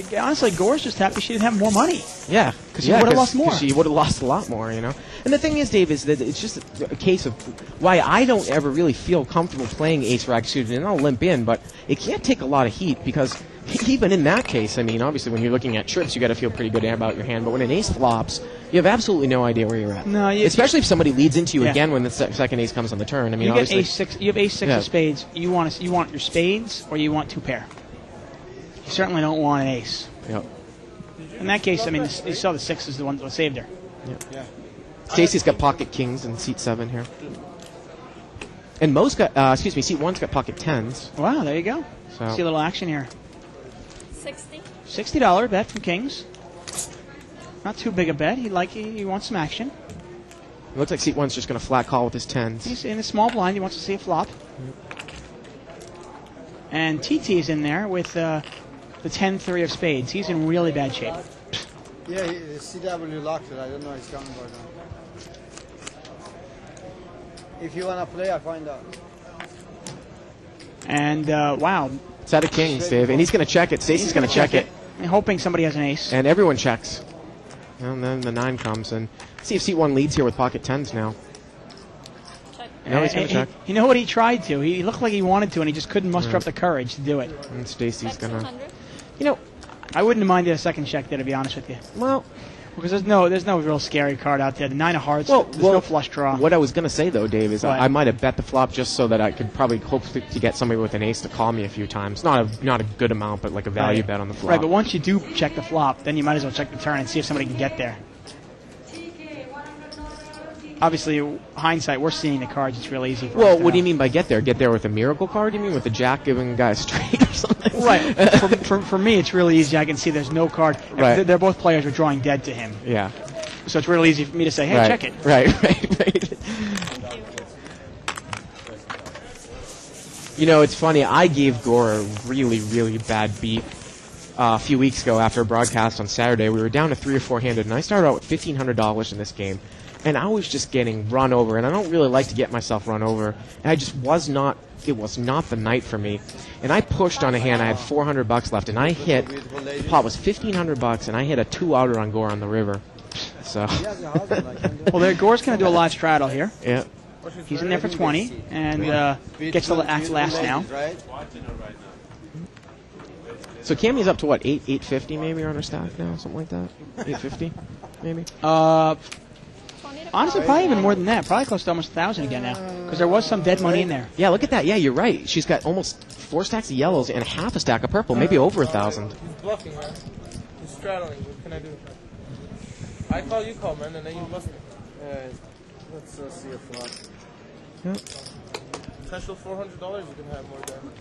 happy she didn't have more money. Yeah, because she would have lost more. She would have lost a lot more, And the thing is, Dave, is that it's just a case of why I don't ever really feel comfortable playing ace rag suited, and I'll limp in, but it can't take a lot of heat because even in that case, obviously when you're looking at trips, you got to feel pretty good about your hand, but when an ace flops, you have absolutely no idea where you're at. No, especially if somebody leads into you again when the second ace comes on the turn. You get ace 6. You have ace 6 of spades. You want your spades, or you want 2 pair. You certainly don't want an ace. Yep. In that case, you saw the 6 is the one that saved her. Yep. Yeah. Stacey's got pocket kings in seat 7 here. And Mo's got, seat 1's got pocket 10s. Wow, there you go. So. See a little action here. 60. $60 bet from Kings. Not too big a bet. He wants some action. It looks like seat 1's just going to flat call with his 10s. He's in a small blind. He wants to see a flop. And TT is in there with the 10-3 of spades. He's in really bad shape. Yeah, CW locked it. I don't know he's coming by now. If you want to play, I'll find out. And, wow. It's out of Kings, Dave. And he's going to check it. Stacey's going to check it. And hoping somebody has an ace. And everyone checks. And then the 9 comes. And see if seat 1 leads here with pocket 10s now. Now he's going to check. You know what he tried to? He looked like he wanted to, and he just couldn't muster up the courage to do it. And Stacey's going to... I wouldn't have minded a second check there, to be honest with you. Well... Because there's no real scary card out there. The 9 of hearts, there's no flush draw. What I was going to say, though, Dave, is I might have bet the flop just so that I could probably hope to get somebody with an ace to call me a few times. Not a good amount, but like a value bet on the flop. Right, but once you do check the flop, then you might as well check the turn and see if somebody can get there. Obviously, hindsight, we're seeing the cards. It's real easy. Well, what do you mean by get there? Get there with a miracle card? You mean with the jack giving a guy a straight or something? Right. for me, it's really easy. I can see there's no card. Right. They're both players are drawing dead to him. Yeah. So it's really easy for me to say, hey, check it. Right. It's funny. I gave Gore a really, really bad beat a few weeks ago after a broadcast on Saturday. We were down to 3 or 4 handed, and I started out with $1,500 in this game. And I was just getting run over, and I don't really like to get myself run over. And it was not the night for me. And I pushed on a hand. I had $400 left, and I hit, the pot was $1,500, and I hit a 2-outer on Gore on the river. So. Well, Gore's going to do a live straddle here. Yeah. He's in there for 20, and gets to act last now. So Cammy's up to what, 850 maybe on her stack now, something like that? 850 maybe? Honestly, probably even more than that. Probably close to almost 1,000 again now, because there was some dead money in there. Yeah, look at that. Yeah, you're right. She's got almost 4 stacks of yellows and half a stack of purple, maybe over 1,000. He's bluffing, man. He's straddling. What can I do? I call, you call, man, and then you bust me. Let's see a flop. Yep. Potential $400 you can have more than.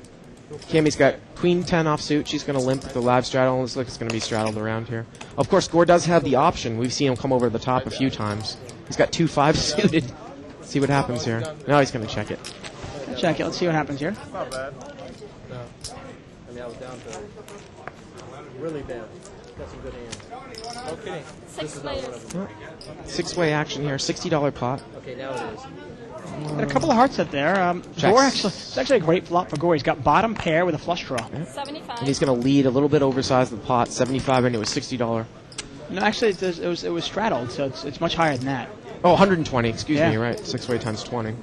Cammy's got Queen 10 offsuit. She's going to limp with the live straddle. Looks like it's going to be straddled around here. Of course, Gore does have the option. We've seen him come over the top a few times. He's got 2-5 suited. Let's see what happens here. Now he's going to check it. Check it. Let's see what happens here. Not bad. No. I was down to really bad. got some good hands. No kidding. 6 players. Six-way action here, $60 pot. Okay, now it is. Got a couple of hearts up there. Gore it's actually a great flop for Gore. He's got bottom pair with a flush draw. 75. And he's going to lead a little bit oversized the pot, 75 into a $60. No, actually, it was straddled, so it's much higher than that. Oh, 120, excuse Yeah. me, you're right. 6-way times 20.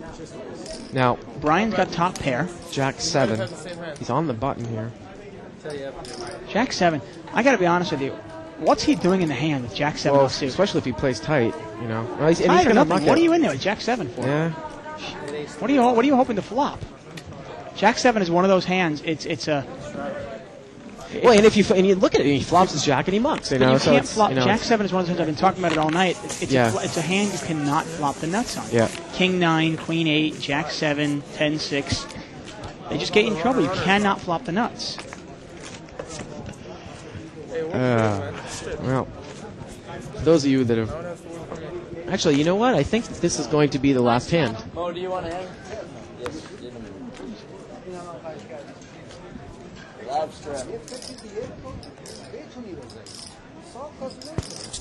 Now, Brian's got top pair. Jack 7. He's on the button here. Jack 7. I got to be honest with you. What's he doing in the hand with Jack 7 Well, offsuit? especially if he plays tight, you know. Well, he's Tight going or to nothing. muck What it. are you in there with Jack 7 for? Yeah. What are you hoping to flop? Jack 7 is one of those hands. It's a. Well, and if you look at it, he flops his jack and he mucks. You But know, you so can't it's, flop. you know, Jack 7 is one of those hands I've been talking about it all night. It's Yeah. a hand you cannot flop the nuts on. Yeah. King 9, Queen 8, Jack 7, 10 6. They just get you in trouble. You cannot flop the nuts. Well, for those of you that have... Actually, you know what? I think this is going to be the last hand. Mo, do you want to have? Yes, live strap.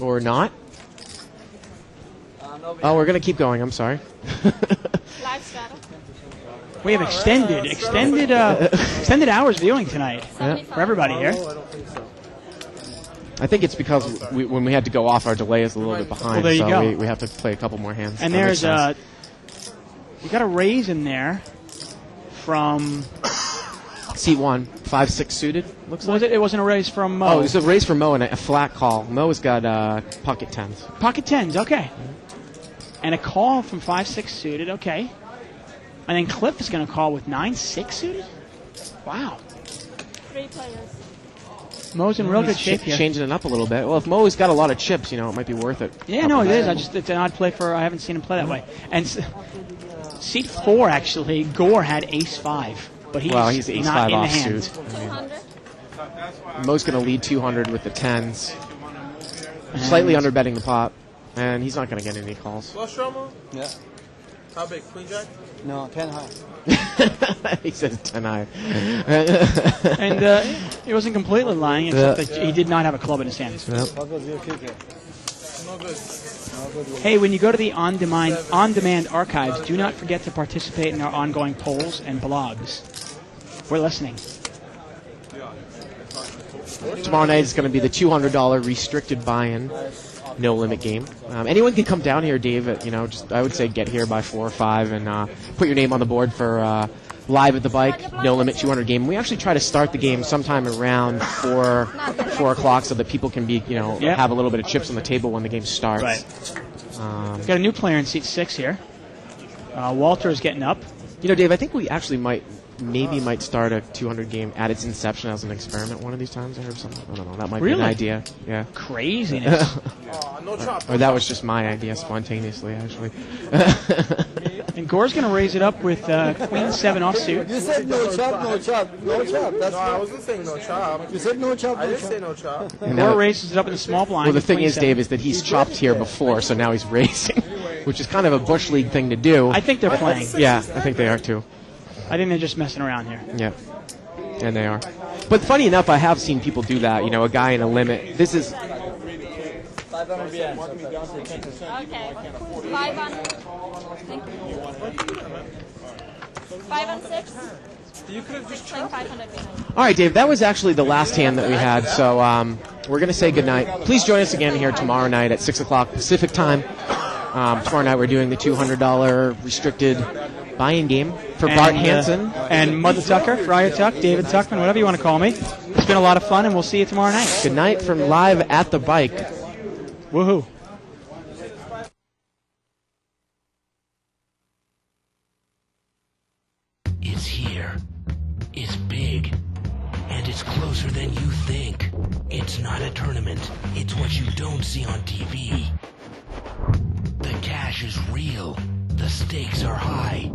Or not? No, Oh, we're going to keep going. I'm sorry. Live straddle. We have extended hours viewing tonight for everybody here. I think it's because when we had to go off, our delay is a little bit behind. Well, there you so go. We have to play a couple more hands. And That makes there's sense. you got a raise in there from. C1, 5-6 suited, looks like. It wasn't a raise from Mo. Oh, it's a raise for Mo and a flat call. Mo's got pocket 10s. Pocket 10s, okay. And a call from 5-6 suited, okay. And then Cliff is going to call with 9-6 suited? Wow. 3 players. Mo's in real good shape here. Changing it up a little bit. Well, if Mo's got a lot of chips, you know, it might be worth it. Yeah, no, it is. It's an odd play I haven't seen him play that way. And seat 4, actually, Gore had ace-5. But he's ace not 5 in the offsuit. hand. 200. Mo's going to lead 200 with the 10s. Slightly under betting the pot. And he's not going to get any calls. Flush draw move? Yeah. How big? Queen jack? No, 10 high. He says 10 high. And he wasn't completely lying, except that he did not have a club in his hand. What was your kicker? No good. Hey, when you go to the on-demand archives, do not forget to participate in our ongoing polls and blogs. We're listening. Tomorrow night is going to be the $200 restricted buy-in, no limit game. Anyone can come down here, Dave. I would say get here by 4 or 5 and put your name on the board for live at the bike, no limit 200 game. We actually try to start the game sometime around 4 o'clock so that people can be, have a little bit of chips on the table when the game starts. Right. Got a new player in seat 6 here. Walter is getting up. Dave, I think we actually might start a 200 game at its inception as an experiment one of these times. I heard something. I don't know. That might be an idea. Yeah. Craziness. No chop. Or that was just my idea spontaneously, actually. And Gore's going to raise it up with Queen 7 offsuit. You said no chop, no chop, no chop. That's No, I wasn't saying no chop. You said no chop, I no didn't chop. say no chop. And Gore now- raises it up in the small blind. Well, the with thing Queen is, 7. Dave, is that he's chopped here before, so now he's raising, which is kind of a Bush League thing to do. I think they're playing. Yeah, I think they are too. I think they're just messing around here. Yeah, and they are. But funny enough, I have seen people do that. A guy in a limit. This is 500 yen. Okay. 500. Thank you. 5 and 6. You could have just Playing 500 behind. all right, Dave. That was actually the last hand that we had. So we're going to say goodnight. Please join us again here tomorrow night at 6 o'clock Pacific time. Tomorrow night we're doing the $200 restricted buy-in game for Bart Hansen. And Mother Tucker, Friar Tuck, David Tuchman, whatever you want to call me. It's been a lot of fun, and we'll see you tomorrow night. Good night from live at the bike. Woohoo. It's here. It's big. And it's closer than you think. It's not a tournament. It's what you don't see on TV. The cash is real. The stakes are high.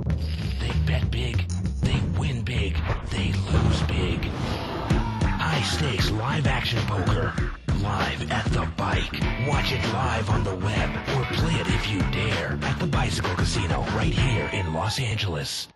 They bet big. They win big. They lose big. High stakes live action poker. Live at the bike. Watch it live on the web or play it if you dare at the Bicycle Casino right here in Los Angeles.